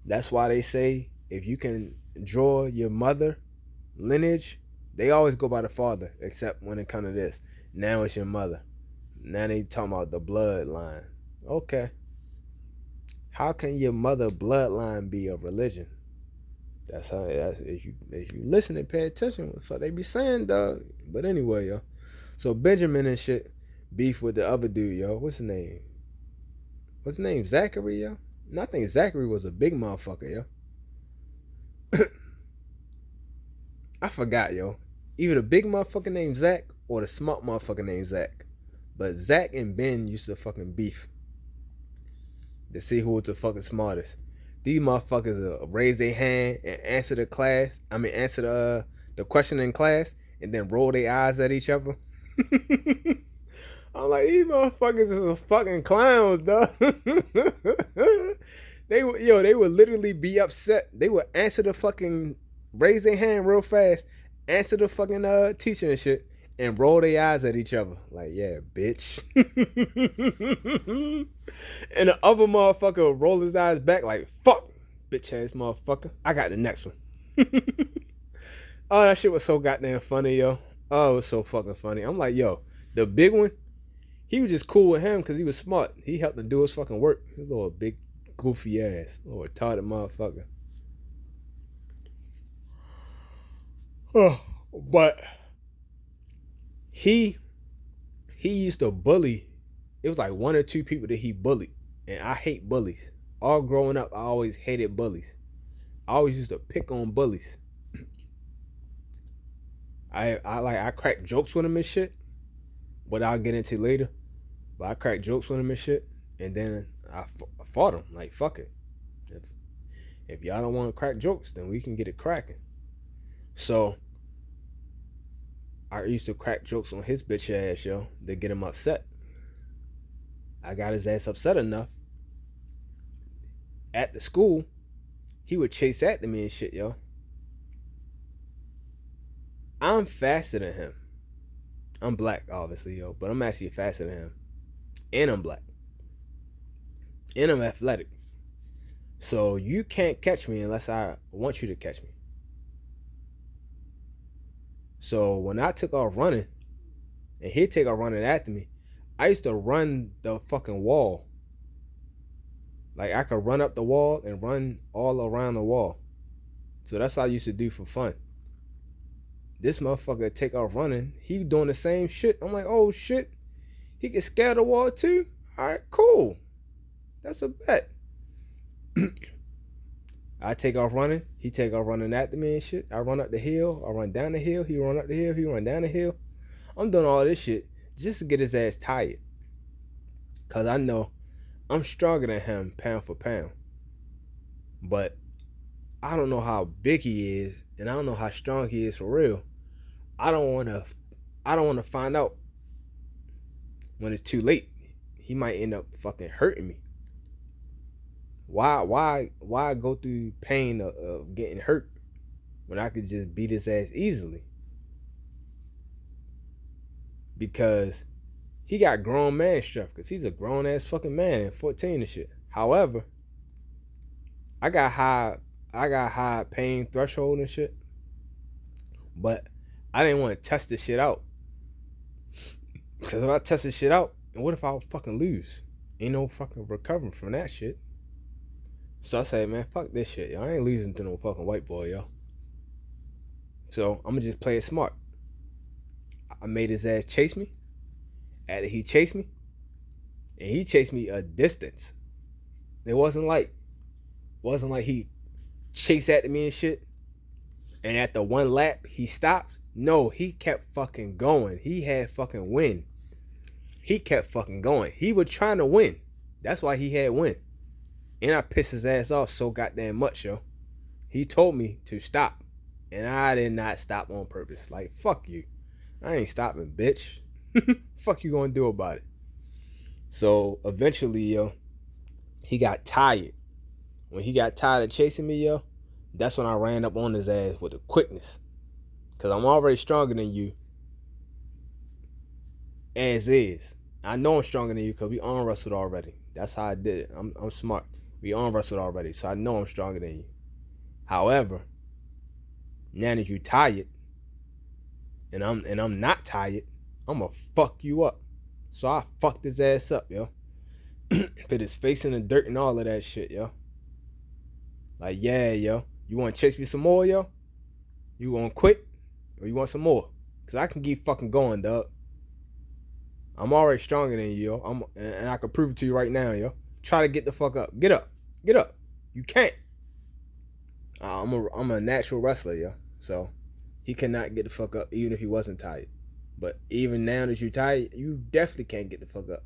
That's why they say if you can draw your mother lineage, they always go by the father, except when it comes to this. Now it's your mother. Now they talking about the bloodline. Okay. How can your mother bloodline be a religion? That's how. If you listen and pay attention, what the fuck they be saying, dog. But anyway, yo. So Benjamin and shit beef with the other dude, yo. What's his name? What's his name? Zachary, yo. And I think Zachary was a big motherfucker, yo. I forgot, yo. Either the big motherfucker named Zach or the smart motherfucker named Zach. But Zach and Ben used to fucking beef to see who was the fucking smartest. These motherfuckers raise their hand and answer the question in class, and then roll their eyes at each other. I'm like, these motherfuckers is fucking clowns, dog. They would literally be upset. They would raise their hand real fast, answer the fucking teacher and shit, and roll their eyes at each other. Like, yeah, bitch. And the other motherfucker would roll his eyes back like, fuck, bitch ass motherfucker. I got the next one. Oh, that shit was so goddamn funny, yo. Oh, it was so fucking funny. I'm like, yo, the big one, he was just cool with him because he was smart. He helped him do his fucking work. His little big goofy ass, little retarded motherfucker. But he used to bully. It was like one or two people that he bullied, and I hate bullies. all growing up, I always hated bullies. I always used to pick on bullies. I crack jokes with them and shit, what I'll get into later. But I crack jokes with them and shit, and then I fought them. Like, fuck it. If y'all don't want to crack jokes, then we can get it cracking. So I used to crack jokes on his bitch ass, yo, to get him upset. I got his ass upset enough. At the school, he would chase after me and shit, yo. I'm faster than him. I'm black, obviously, yo, but I'm actually faster than him. And I'm black. And I'm athletic. So you can't catch me unless I want you to catch me. So when I took off running, and he'd take off running after me, I used to run the fucking wall. Like, I could run up the wall and run all around the wall. So that's what I used to do for fun. This motherfucker take off running. He doing the same shit. I'm like, oh shit. He can scale the wall too? Alright, cool. That's a bet. I take off running. He take off running after me and shit. I run up the hill. I run down the hill. He run up the hill. He run down the hill. I'm doing all this shit just to get his ass tired. Because I know I'm stronger than him pound for pound. But I don't know how big he is, and I don't know how strong he is for real. I don't want to find out when it's too late. He might end up fucking hurting me. Why go through pain of getting hurt when I could just beat his ass easily? Because he got grown man stuff, because he's a grown ass fucking man at 14 and shit. However, I got high pain threshold and shit. But I didn't want to test this shit out. Because if I test this shit out, and what if I fucking lose? Ain't no fucking recovering from that shit. So I said, man, fuck this shit, yo. I ain't losing to no fucking white boy, yo. So I'm gonna just play it smart. I made his ass chase me. After he chased me, and he chased me a distance. It wasn't like he chased after me and shit, and at the one lap he stopped. No, he kept fucking going. He had fucking win. He kept fucking going. He was trying to win. That's why he had win. And I pissed his ass off so goddamn much, yo. He told me to stop, and I did not stop on purpose. Like, fuck you. I ain't stopping, bitch. Fuck you gonna do about it? So eventually, yo, he got tired. When he got tired of chasing me, yo, that's when I ran up on his ass with the quickness. Cause I'm already stronger than you. As is. I know I'm stronger than you because we arm wrestled already. That's how I did it. I'm smart. We arm wrestled already, so I know I'm stronger than you. However, now that you tired, and I'm not tired, I'm gonna fuck you up. So I fucked his ass up, yo. Put his face in the dirt and all of that shit, yo. Like, yeah, yo. You wanna chase me some more, yo? You gonna quit? Or you want some more? Cause I can keep fucking going, dog. I'm already stronger than you, yo. And I can prove it to you right now, yo. Try to get the fuck up. Get up. Get up. You can't. I'm a natural wrestler, yo. So he cannot get the fuck up even if he wasn't tired. But even now that you're tired, you definitely can't get the fuck up.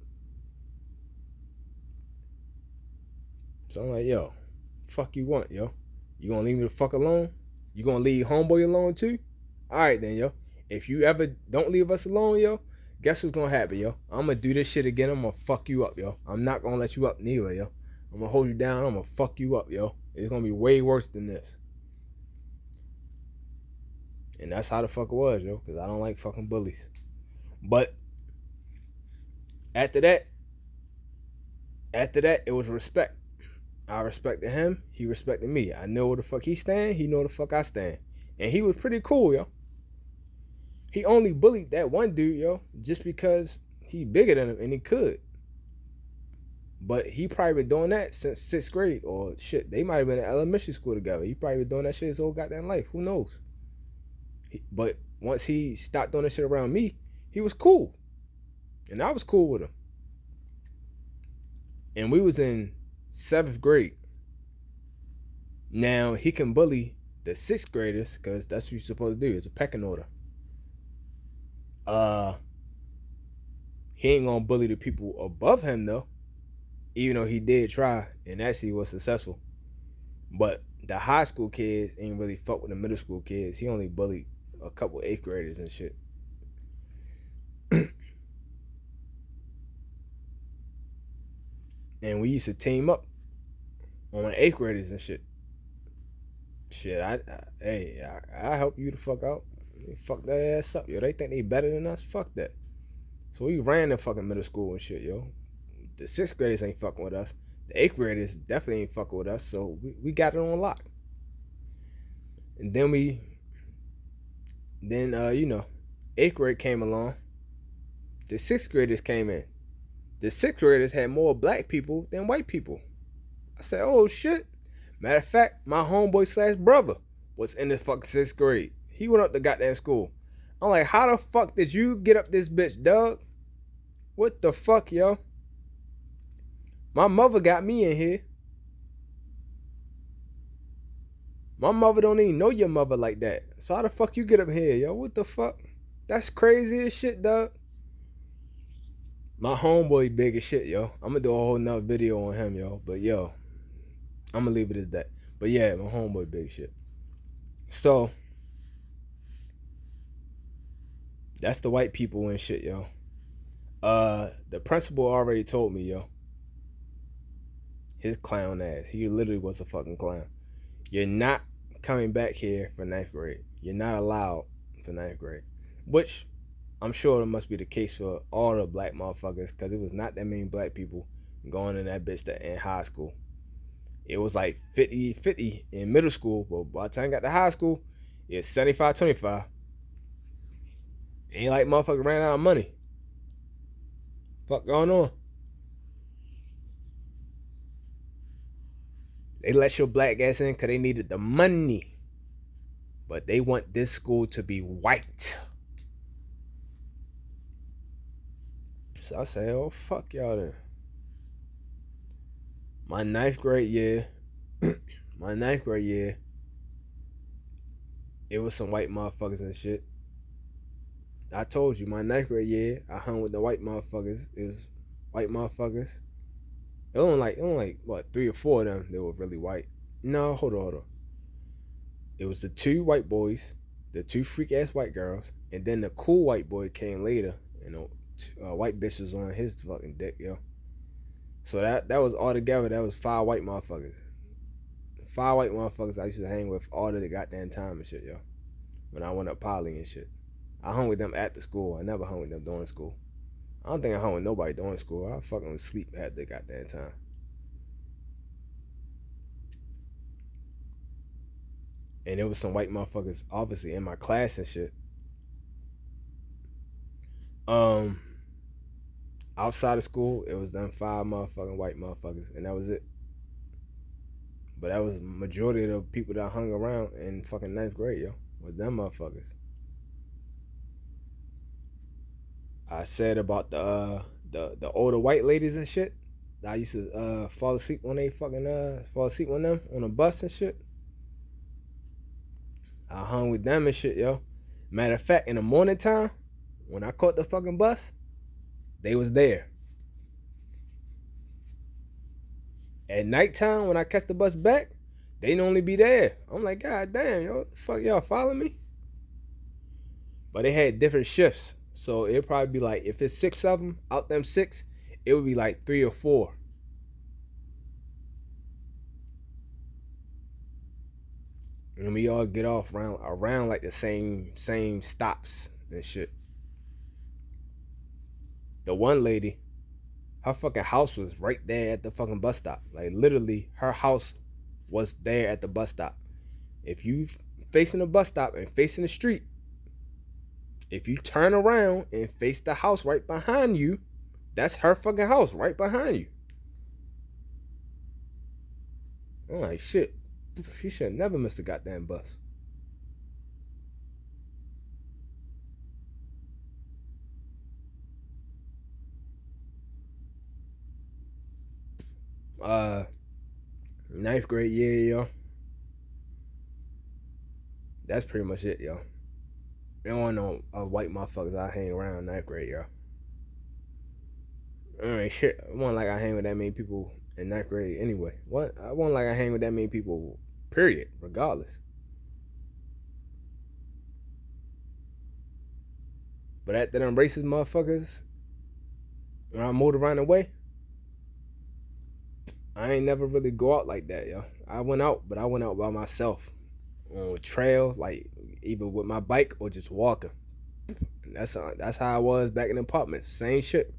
So I'm like, yo, fuck you want, yo? You gonna leave me the fuck alone? You gonna leave homeboy alone too? Alright then, yo. If you ever don't leave us alone, yo, guess what's gonna happen, yo? I'm gonna do this shit again. I'm gonna fuck you up, yo. I'm not gonna let you up neither, yo. I'm gonna hold you down. I'm gonna fuck you up, yo. It's gonna be way worse than this. And that's how the fuck it was, yo. Because I don't like fucking bullies. But after that, it was respect. I respected him. He respected me. I know where the fuck he stand. He know where the fuck I stand. And he was pretty cool, yo. He only bullied that one dude, yo, just because he bigger than him and he could. But he probably been doing that since 6th grade or shit. They might have been in elementary school together. He probably been doing that shit his whole goddamn life. Who knows? But once he stopped doing that shit around me, he was cool. And I was cool with him. And we was in 7th grade. Now he can bully the 6th graders because that's what you're supposed to do. It's a pecking order. He ain't gonna bully the people above him though, even though he did try and actually was successful. But the high school kids ain't really fuck with the middle school kids. He only bullied a couple 8th graders and shit. And we used to team up on 8th graders and shit. Shit, I help you the fuck out. Fuck that ass up, yo. They think they better than us. Fuck that. So we ran the fucking middle school and shit, yo. The 6th graders ain't fucking with us. The 8th graders definitely ain't fucking with us. So we got it on lock. And then 8th grade came along. The 6th graders came in. The 6th graders had more black people than white people. I said, oh shit. Matter of fact, my homeboy / brother was in the fucking 6th grade. He went up to goddamn school. I'm like, how the fuck did you get up this bitch, dog? What the fuck, yo? My mother got me in here. My mother don't even know your mother like that. So how the fuck you get up here, yo? What the fuck? That's crazy as shit, dog. My homeboy big as shit, yo. I'm gonna do a whole nother video on him, yo. But yo, I'm gonna leave it as that. But yeah, my homeboy big shit. So that's the white people and shit, yo. The principal already told me, yo. His clown ass. He literally was a fucking clown. You're not coming back here for 9th grade. You're not allowed for 9th grade. Which I'm sure it must be the case for all the black motherfuckers, because it was not that many black people going in that bitch in high school. It was like 50-50 in middle school, but by the time I got to high school, it was 75-25. Ain't like motherfuckers ran out of money. Fuck going on? They let your black ass in because they needed the money. But they want this school to be white. So I say, oh, fuck y'all then. My 9th grade year, it was some white motherfuckers and shit. I told you, my 9th grade year, I hung with the white motherfuckers. It was white motherfuckers. It was only like what, 3 or 4 of them that were really white. No, hold on. It was the 2 white boys, the 2 freak ass white girls, and then the cool white boy came later. You know, white bitch was on his fucking dick, yo. So that was all together. That was 5 white motherfuckers. 5 white motherfuckers I used to hang with all the goddamn time and shit, yo. When I went up poly and shit. I hung with them at the school. I never hung with them during school. I don't think I hung with nobody during school. I fucking would sleep at the goddamn time. And there was some white motherfuckers obviously in my class and shit. Outside of school, it was them 5 motherfucking white motherfuckers, and that was it. But that was majority of the people that I hung around in fucking 9th grade, yo, was them motherfuckers. I said about the older white ladies and shit. I used to fall asleep when they fucking fall asleep on them on a bus and shit. I hung with them and shit, yo. Matter of fact, in the morning time, when I caught the fucking bus, they was there. At nighttime, when I catch the bus back, they normally be there. I'm like, God damn, yo, fuck y'all follow me? But they had different shifts. So it'd probably be like, if it's 6 of them, out them 6, it would be like 3 or 4. And we all get off around like the same stops and shit. The one lady, her fucking house was right there at the fucking bus stop. Like literally, her house was there at the bus stop. If you facing the bus stop and facing the street, if you turn around and face the house right behind you, that's her fucking house right behind you. I'm like, shit, she should never miss a goddamn bus. Ninth grade year, yo. That's pretty much it, yo. There wasn't no white motherfuckers I hang around ninth grade, yo. I mean, shit. It wasn't like I hang with that many people in ninth grade anyway. What? I wasn't like I hang with that many people, period, regardless. But after them racist motherfuckers, when I moved around the way, I ain't never really go out like that, yo. I went out, but I went out by myself on trails, like either with my bike or just walking. That's how I was back in the apartments. Same shit.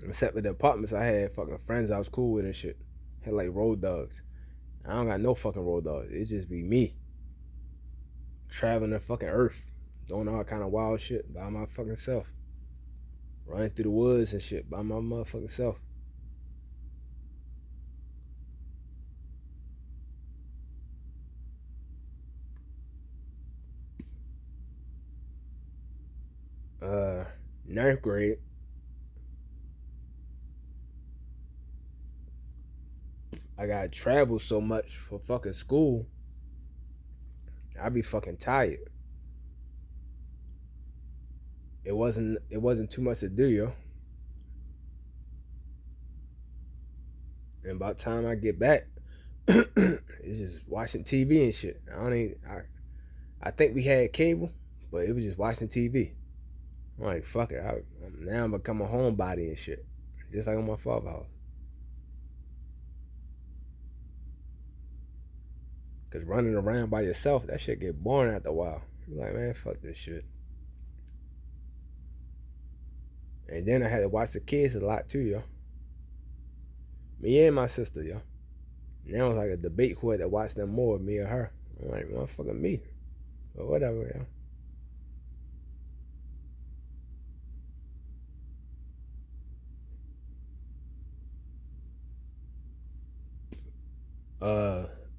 Except with the apartments, I had fucking friends I was cool with and shit. Had like road dogs. I don't got no fucking road dogs. It just be me traveling the fucking earth, doing all kind of wild shit by my fucking self, running through the woods and shit by my motherfucking self. Ninth grade, I got traveled so much for fucking school, I be fucking tired. It wasn't too much to do, yo. And by the time I get back, it's just watching TV and shit. I think we had cable, but it was just watching TV. I'm like, fuck it. Now I'm become a homebody and shit, just like on my father's house. Cause running around by yourself, that shit get boring after a while. You're like, man, fuck this shit. And then I had to watch the kids a lot too, yo. Me and my sister, yo. Now it's like a debate who had to watch them more, me or her. I'm like, motherfucker, me. But whatever, yo.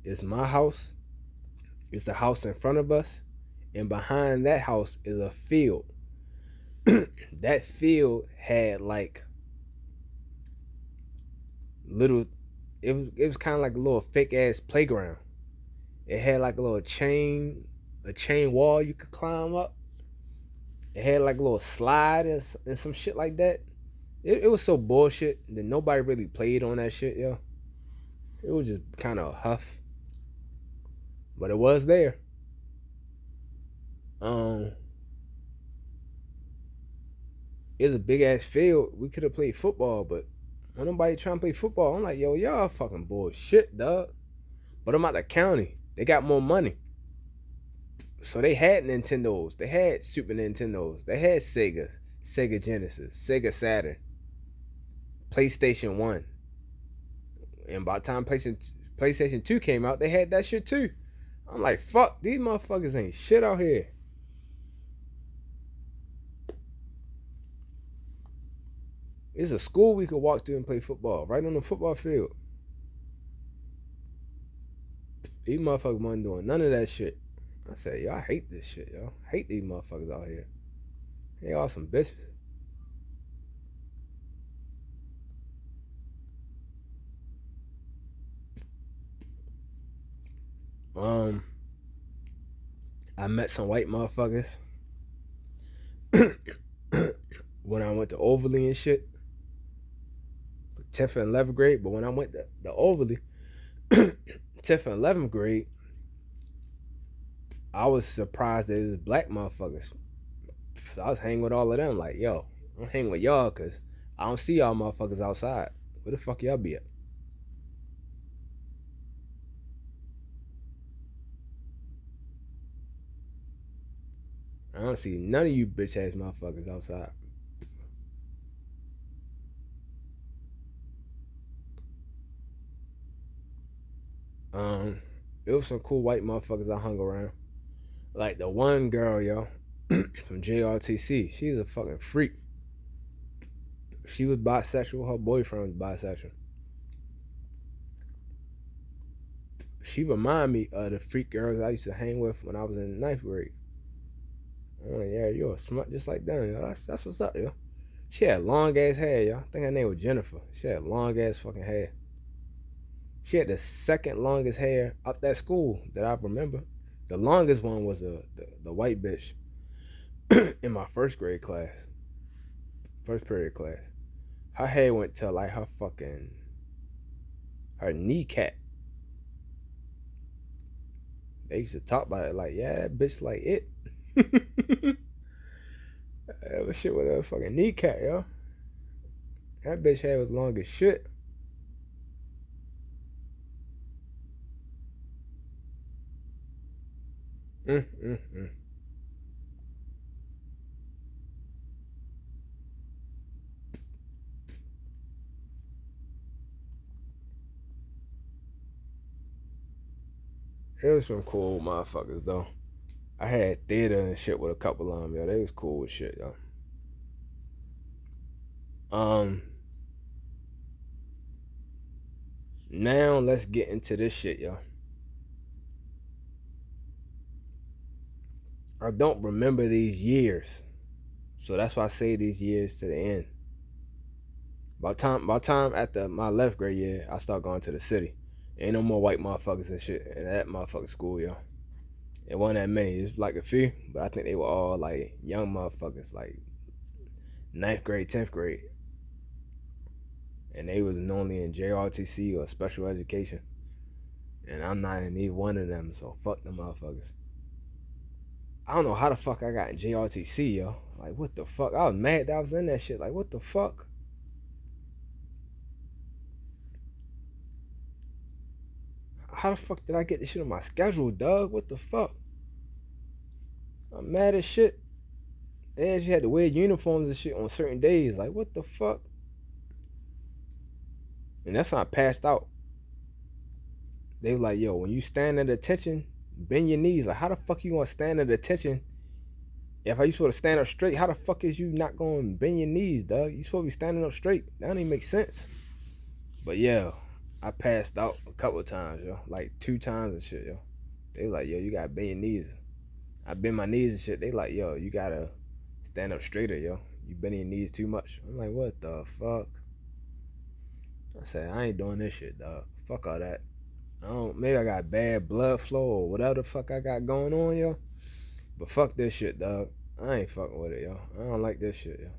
It's my house. It's the house in front of us. And behind that house is a field. That field had like little, it was kind of like a little fake ass playground. It had like a little a chain wall you could climb up. It had like a little slide and some shit like that. It was so bullshit that nobody really played on that shit, yo. It was just kind of huff, but it was there. It's a big ass field. We could have played football, but when nobody trying to play football, I'm like, yo, y'all fucking bullshit, dog. But I'm out the county. They got more money. So they had Nintendos. They had Super Nintendos. They had Sega Genesis, Sega Saturn, PlayStation 1. And by the time PlayStation 2 came out, they had that shit too. I'm like, fuck, these motherfuckers ain't shit out here. It's a school we could walk through and play football, right on the football field. These motherfuckers wasn't doing none of that shit. I said, yo, I hate this shit, yo. I hate these motherfuckers out here. They all some bitches. I met some white motherfuckers when I went to Overly and shit. 10th and 11th grade, but when I went to the Overly, 10th and 11th grade, I was surprised that it was black motherfuckers. So I was hanging with all of them like, yo, I'm hanging with y'all because I don't see y'all motherfuckers outside. Where the fuck y'all be at? I don't see none of you bitch ass motherfuckers outside. It was some cool white motherfuckers I hung around. Like the one girl, yo, from JRTC. She's a fucking freak. She was bisexual. Her boyfriend was bisexual. She reminded me of the freak girls I used to hang with when I was in ninth grade. Oh yeah, you're smart just like them, yo. That's what's up, yo. She had long ass hair, yo. I think her name was Jennifer. She had long ass fucking hair. She had the second longest hair up that school that I remember. The longest one was the white bitch in my first grade class, first period class. Her hair went to like her kneecap. They used to talk about it like, yeah, that bitch like it. That shit with a fucking kneecap, yo. That bitch hair was long as shit. Mm, mm, mm. It was some cool motherfuckers though. I had theater and shit with a couple of them, yo. They was cool with shit, yo. Um, Now let's get into this shit, yo. I don't remember these years, so that's why I say these years to the end. By time after my 11th grade year, I start going to the city. Ain't no more white motherfuckers and shit in that motherfucking school, yo. It wasn't that many. It's like a few, but I think they were all like young motherfuckers, like ninth grade, 10th grade, and they was normally in JRTC or special education. And I'm not in either one of them, so fuck them motherfuckers. I don't know how the fuck I got in JRTC, yo. Like, what the fuck? I was mad that I was in that shit. Like, what the fuck? How the fuck did I get this shit on my schedule, dog? What the fuck? I'm mad as shit. And she had to wear uniforms and shit on certain days. Like, what the fuck? And that's when I passed out. They were like, yo, when you stand at attention, bend your knees. Like, how the fuck you gonna stand at attention? If I you supposed to stand up straight, how the fuck is you not gonna bend your knees, dog? You supposed to be standing up straight. That don't even make sense. But yeah, I passed out a couple of times, yo. Like 2 times and shit, yo. They like, yo, you gotta bend your knees. I bend my knees and shit. They like, yo, you gotta stand up straighter, yo. You bend your knees too much. I'm like, what the fuck? I said, I ain't doing this shit, dog. Fuck all that. Maybe I got bad blood flow or whatever the fuck I got going on, yo. But fuck this shit, dog. I ain't fucking with it, yo. I don't like this shit, yo.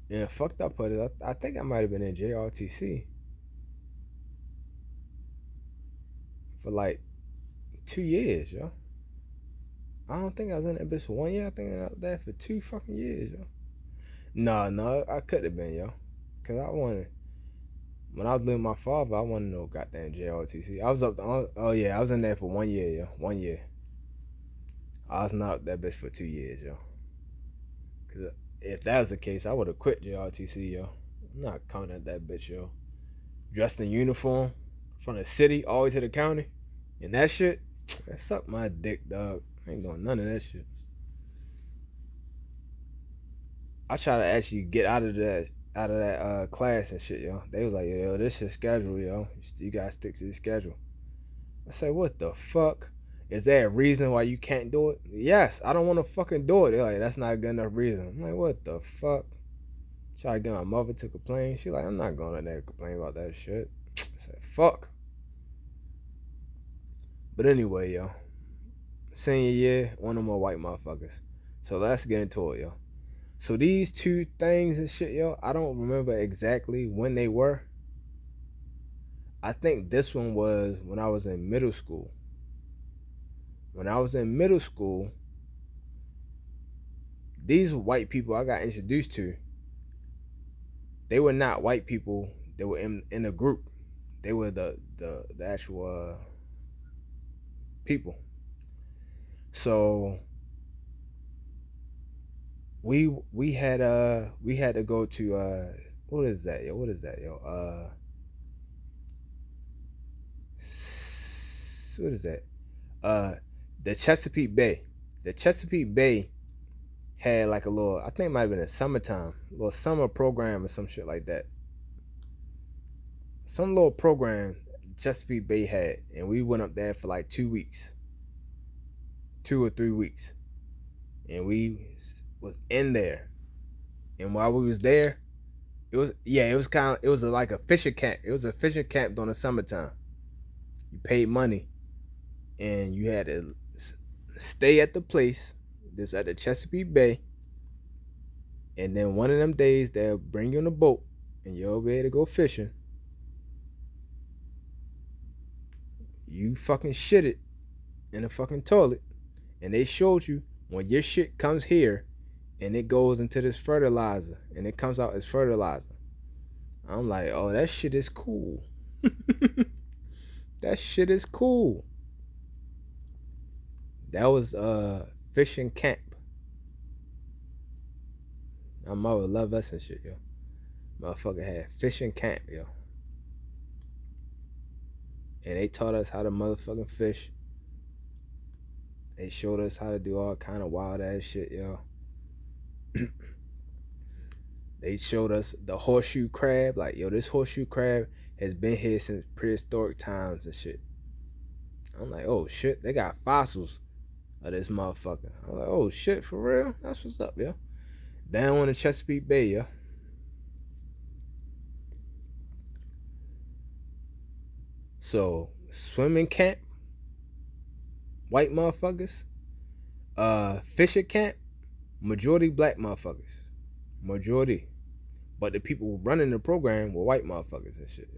Yeah, fucked up with it. I think I might have been in JRTC for like 2 years, yo. I don't think I was in that bitch for 1 year. I think I was there for 2 fucking years, yo. No, I could have been, yo. Cause I wanted, when I was living with my father, I wanted to know goddamn JRTC. I was up to, oh yeah, I was in there for 1 year, yo. 1 year. I was not up that bitch for 2 years, yo. Cause if that was the case, I would have quit JRTC, yo. I'm not coming at that bitch, yo. Dressed in uniform, from the city, always to the county, and that shit, that sucked my dick, dog. I ain't doing none of that shit. I try to actually get out of that class and shit, yo. They was like, yo, this is schedule, yo. You gotta stick to the schedule. I said, what the fuck? Is there a reason why you can't do it? Yes, I don't want to fucking do it. They're like, that's not a good enough reason. I'm like, what the fuck? Try to get my mother to complain. She like, I'm not going in there to complain about that shit. I said, fuck. But anyway, yo. Senior year, one of more white motherfuckers. So let's get into it, yo. So these 2 things and shit, yo, I don't remember exactly when they were. I think this one was when I was in middle school. When I was in middle school, these white people I got introduced to, they were not white people. They were in a group. They were the actual people. So we had to go to what is that, yo? What is that? The Chesapeake Bay. The Chesapeake Bay had like a little, I think it might have been in summertime, a little summer program or some shit like that. Some little program Chesapeake Bay had, and we went up there for like 2 weeks. 2 or 3 weeks. And we was in there. And while we was there, it was like a fishing camp. It was a fishing camp during the summertime. You paid money and you had to stay at the place. This at the Chesapeake Bay. And then one of them days they'll bring you on a boat and you'll be able to go fishing. You fucking shit it in the fucking toilet. And they showed you when your shit comes here and it goes into this fertilizer and it comes out as fertilizer. I'm like, oh, that shit is cool. That shit is cool. That was fishing camp. My mother loved us and shit, yo. Motherfucker had fishing camp, yo. And they taught us how to motherfucking fish. They showed us how to do all kind of wild ass shit, yo. They showed us the horseshoe crab. Like, yo, this horseshoe crab has been here since prehistoric times and shit. I'm like, oh shit, they got fossils of this motherfucker. I'm like, oh shit, for real? That's what's up, yo. Down on the Chesapeake Bay, yo. So, swimming camp, white motherfuckers. Fishing camp, majority black motherfuckers. Majority. But the people running the program were white motherfuckers and shit,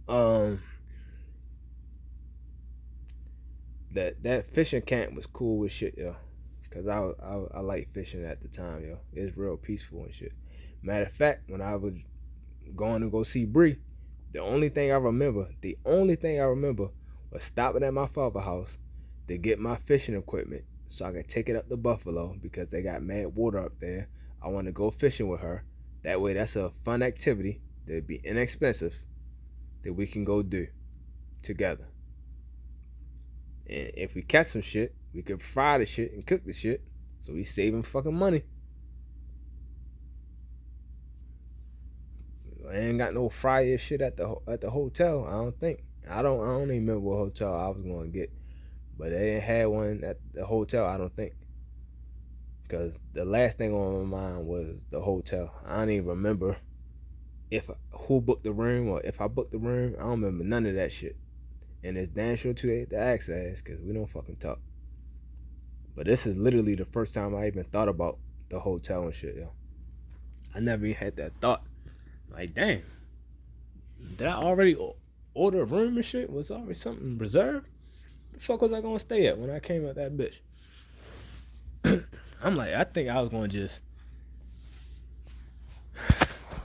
yo. That fishing camp was cool with shit, yo. Cause I like fishing at the time, yo. It's real peaceful and shit. Matter of fact, when I was going to go see Bree, the only thing I remember was stopping at my father's house to get my fishing equipment so I could take it up to Buffalo because they got mad water up there. I want to go fishing with her. That way, that's a fun activity that'd be inexpensive that we can go do together. And if we catch some shit, we could fry the shit and cook the shit, so we saving fucking money. I ain't got no fryer shit at the hotel. I don't think. I don't even remember what hotel I was going to get, but they didn't have one at the hotel. I don't think, because the last thing on my mind was the hotel. I don't even remember who booked the room or if I booked the room. I don't remember none of that shit. And it's damn sure too late to ask ass because we don't fucking talk. But this is literally the first time I even thought about the hotel and shit, yo. I never even had that thought. Like, damn, did I already order a room and shit? Was already something reserved? The fuck was I gonna stay at when I came out that bitch? I'm like, I think I was gonna just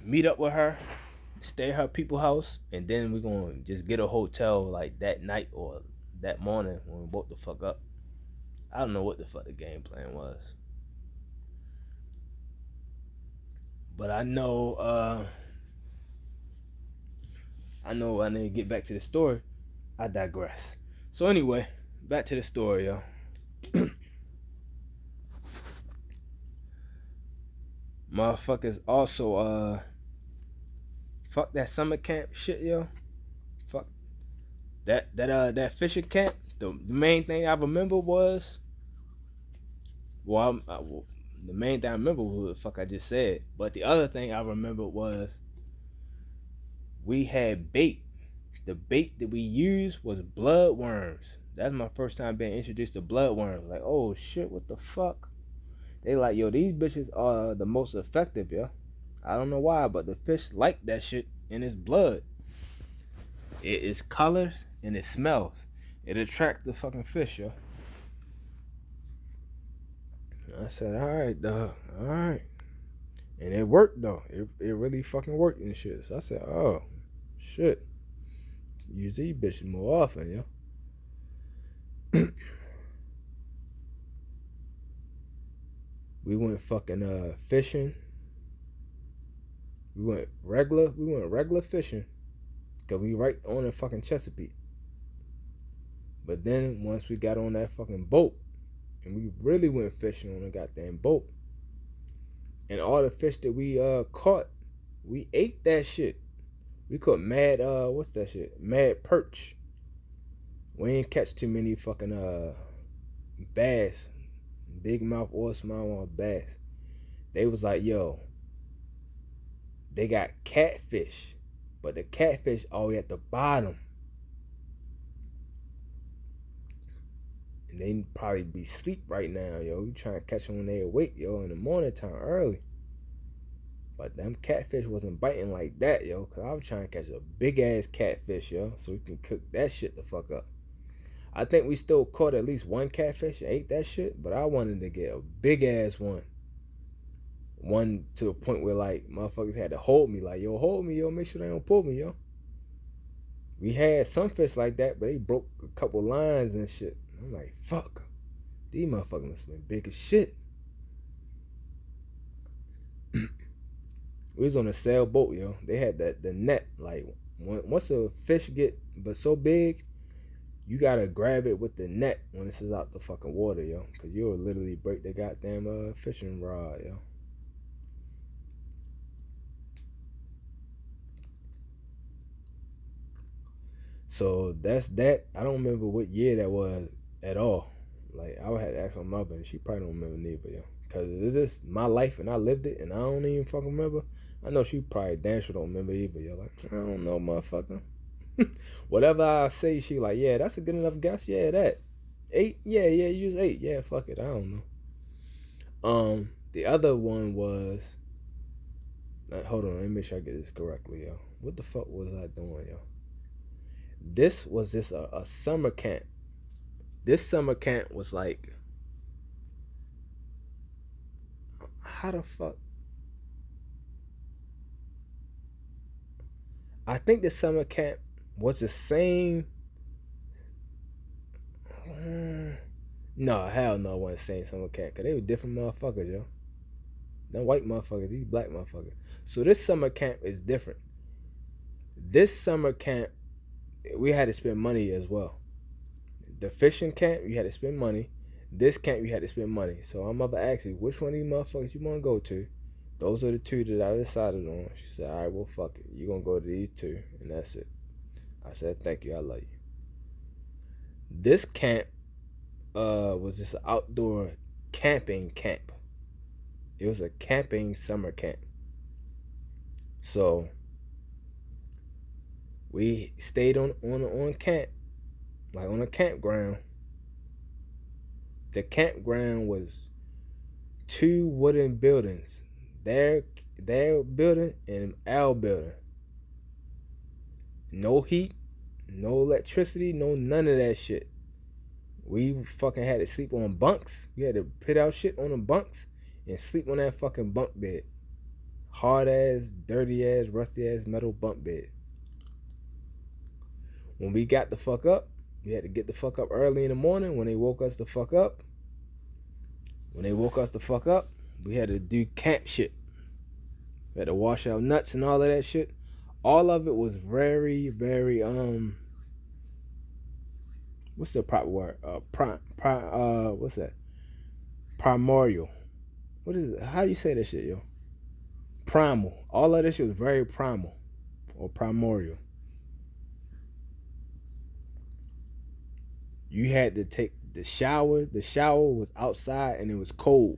meet up with her, stay at her people's house, and then we're gonna just get a hotel like that night or that morning when we woke the fuck up. I don't know what the fuck the game plan was. But I know I need to get back to the story. I digress. So anyway, back to the story, yo. Motherfuckers also fuck that summer camp shit, yo. Fuck that fishing camp. The main thing I remember was, the main thing I remember was what the fuck I just said. But the other thing I remember was we had bait. The bait that we used was bloodworms. That's my first time being introduced to bloodworms. Like, oh shit, what the fuck? They like, yo, these bitches are the most effective, yo. I don't know why, but the fish like that shit in its blood. It is colors and it smells. It attracts the fucking fish, yo. I said, all right, dog, all right. And it worked, though. It really fucking worked and shit. So I said, oh, shit. Use these bitches more often, yo. We went fucking fishing. We went regular fishing. Cause we right on the fucking Chesapeake. But then once we got on that fucking boat, and we really went fishing on the goddamn boat, and all the fish that we caught, we ate that shit. We caught mad what's that shit? Mad perch. We ain't catch too many fucking bass, big mouth or smallmouth bass. They was like, yo, they got catfish, but the catfish always at the bottom. And they probably be asleep right now, yo. You trying to catch them when they awake, yo, in the morning time early. But them catfish wasn't biting like that, yo, because I was trying to catch a big-ass catfish, yo, so we can cook that shit the fuck up. I think we still caught at least one catfish and ate that shit, but I wanted to get a big-ass one. One to the point where, like, motherfuckers had to hold me, like, yo, hold me, yo, make sure they don't pull me, yo. We had some fish like that, but they broke a couple lines and shit. I'm like, fuck. These motherfuckers must have been big as shit. We was on a sailboat, yo. They had the net. Like, once a fish get but so big, you gotta grab it with the net when this is out the fucking water, yo. Because you'll literally break the goddamn fishing rod, yo. So that's that. I don't remember what year that was at all. Like, I would have to ask my mother, and she probably don't remember neither, yo. Because this is my life, and I lived it, and I don't even fucking remember. I know she probably damn sure don't remember either, yo. Like, I don't know, motherfucker. Whatever I say, she like, yeah, that's a good enough guess. Yeah, that. 8? Yeah, use 8. Yeah, fuck it. I don't know. The other one was... hold on, let me make sure I get this correctly, yo. What the fuck was I doing, yo? This was just a summer camp. This summer camp was like... how the fuck? I think the summer camp was the same... no, hell no, it wasn't the same summer camp. Because they were different motherfuckers, yo. Them white motherfuckers, these black motherfuckers. So this summer camp is different. This summer camp, we had to spend money as well. The fishing camp, you had to spend money. This camp, you had to spend money. So my mother asked me, which one of these motherfuckers you want to go to? Those are the two that I decided on. She said, all right, well, fuck it. You're going to go to these two, and that's it. I said, thank you. I love you. This camp was just an outdoor camping camp. It was a camping summer camp. So we stayed on camp, like on a campground. The campground was 2 wooden buildings. Their building and our building. No heat, no electricity, no none of that shit. We fucking had to sleep on bunks. We had to put our shit on the bunks and sleep on that fucking bunk bed. Hard ass, dirty ass, rusty ass metal bunk bed. When we got the fuck up, we had to get the fuck up early in the morning when they woke us the fuck up. When they woke us the fuck up, we had to do camp shit. We had to wash our nuts and all of that shit. All of it was very, very, what's the proper word? What's that? Primordial. What is it? How you say that shit, yo? Primal. All of this shit was very primal or primordial. You had to take the shower. The shower was outside and it was cold.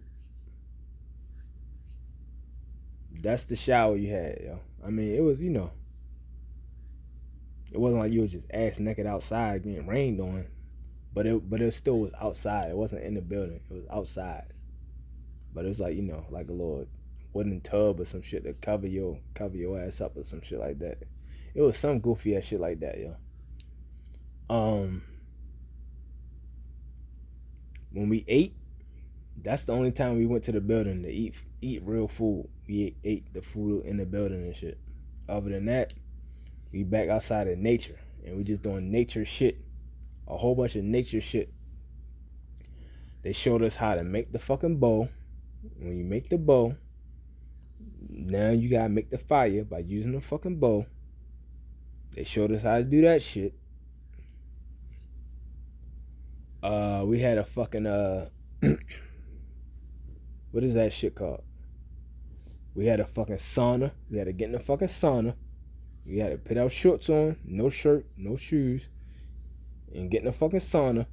That's the shower you had, yo. I mean, it was, you know, it wasn't like you was just ass naked outside getting rained on, but it still was outside. It wasn't in the building. It was outside. But it was like, you know, like a little wooden tub or some shit to cover your ass up or some shit like that. It was some goofy ass shit like that, yo. When we ate, that's the only time we went to the building to eat real food. We ate the food in the building and shit. Other than that, we back outside in nature and we just doing nature shit. A whole bunch of nature shit. They showed us how to make the fucking bow. When you make the bow, now you gotta make the fire by using the fucking bow. They showed us how to do that shit. We had a fucking what is that shit called? We had a fucking sauna. We had to get in the fucking sauna. We had to put our shorts on, no shirt, no shoes, and get in the fucking sauna.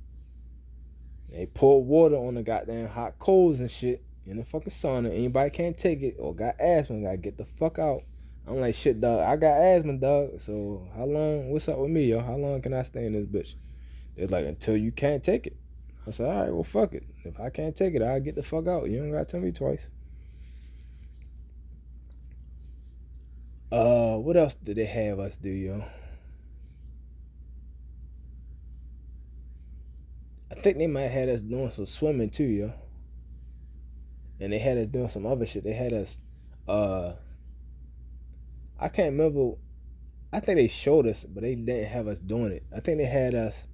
They poured water on the goddamn hot coals and shit in the fucking sauna. Anybody can't take it or got asthma, gotta get the fuck out I'm like, shit, dog. I got asthma, dog. So how long? What's up with me, yo? How long can I stay in this bitch? They're like, until you can't take it. I said, all right, well, fuck it. If I can't take it, I'll get the fuck out. You don't gotta tell me twice. What else did they have us do, yo? I think they might have had us doing some swimming too, yo. And they had us doing some other shit. They had us, uh, I can't remember. I think they showed us, but they didn't have us doing it. I think they had us.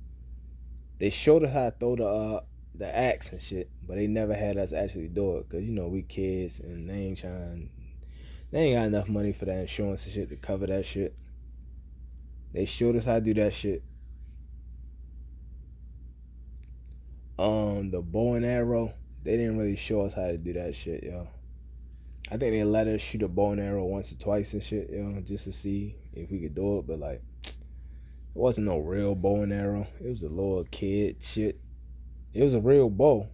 They showed us how to throw the axe and shit, but they never had us actually do it, cause you know we kids and they ain't got enough money for that insurance and shit to cover that shit. They showed us how to do that shit. The bow and arrow, they didn't really show us how to do that shit, yo. I think they let us shoot a bow and arrow once or twice and shit, yo, just to see if we could do it, but like, it wasn't no real bow and arrow. It was a little kid shit. It was a real bow,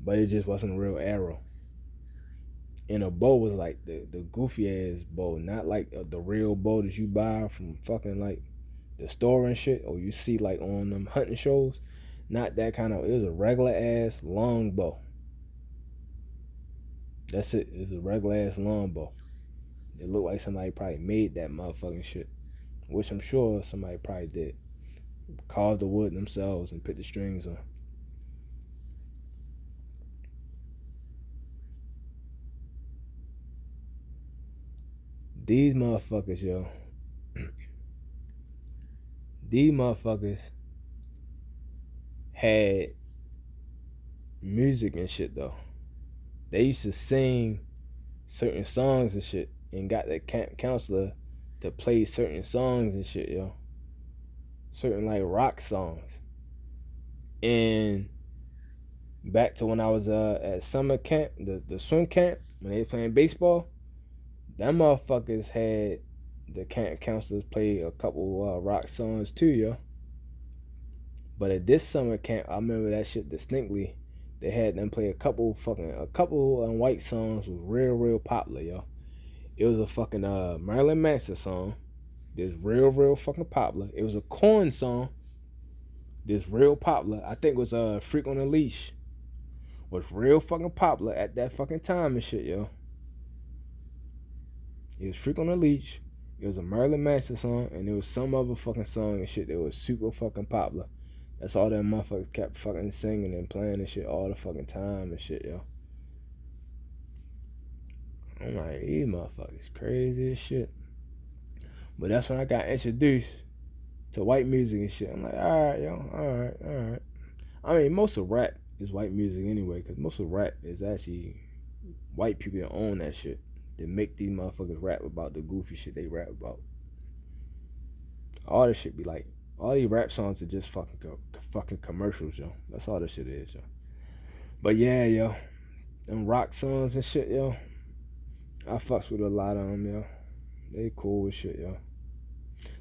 but it just wasn't a real arrow. And a bow was like the goofy ass bow, not like the real bow that you buy from fucking like the store and shit, or you see like on them hunting shows. Not that kind of. It was a regular ass long bow. That's it. It's a regular ass long bow. It looked like somebody probably made that motherfucking shit, which I'm sure somebody probably did. Carved the wood themselves and put the strings on. These motherfuckers, yo. These motherfuckers had music and shit though. They used to sing certain songs and shit, and got the camp counselor to play certain songs and shit, yo. Certain like rock songs. And back to when I was at summer camp, the swim camp, when they were playing baseball, them motherfuckers had the camp counselors play a couple rock songs too, yo. But at this summer camp, I remember that shit distinctly. They had them play a couple white songs was real popular, yo. It was a fucking Marilyn Manson song. This real fucking popular. It was a Korn song. This real popular. I think it was Freak on a Leash. Was real fucking popular at that fucking time and shit, yo. It was Freak on a Leash. It was a Marilyn Manson song, and there was some other fucking song and shit that was super fucking popular. That's all them motherfuckers kept fucking singing and playing and shit all the fucking time and shit, yo. I'm like, these motherfuckers crazy as shit. But that's when I got introduced to white music and shit. I'm like, alright, yo, alright. I mean, most of rap is white music anyway, because most of rap is actually white people that own that shit. That make these motherfuckers rap about the goofy shit they rap about. All this shit be like, all these rap songs are just fucking commercials, yo. That's all this shit is, yo. But yeah, yo, them rock songs and shit, yo, I fucks with a lot of them, yo. They cool as shit, yo.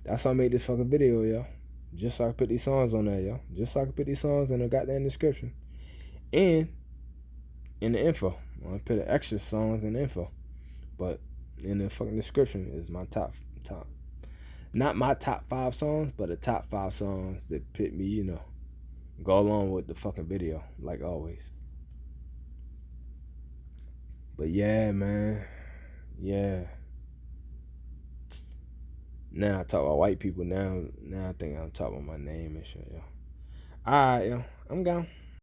That's why I made this fucking video, yo. Just so I could put these songs on there, yo. Just so I could put these songs in the goddamn description. And in the info. I put the extra songs in the info. But in the fucking description is my top. Not my top 5 songs, but the top 5 songs that pit me, you know. Go along with the fucking video, like always. But yeah, man. Yeah. Now I talk about white people. Now I think I'm talking about my name and shit, yo. Alright, yo. I'm gone.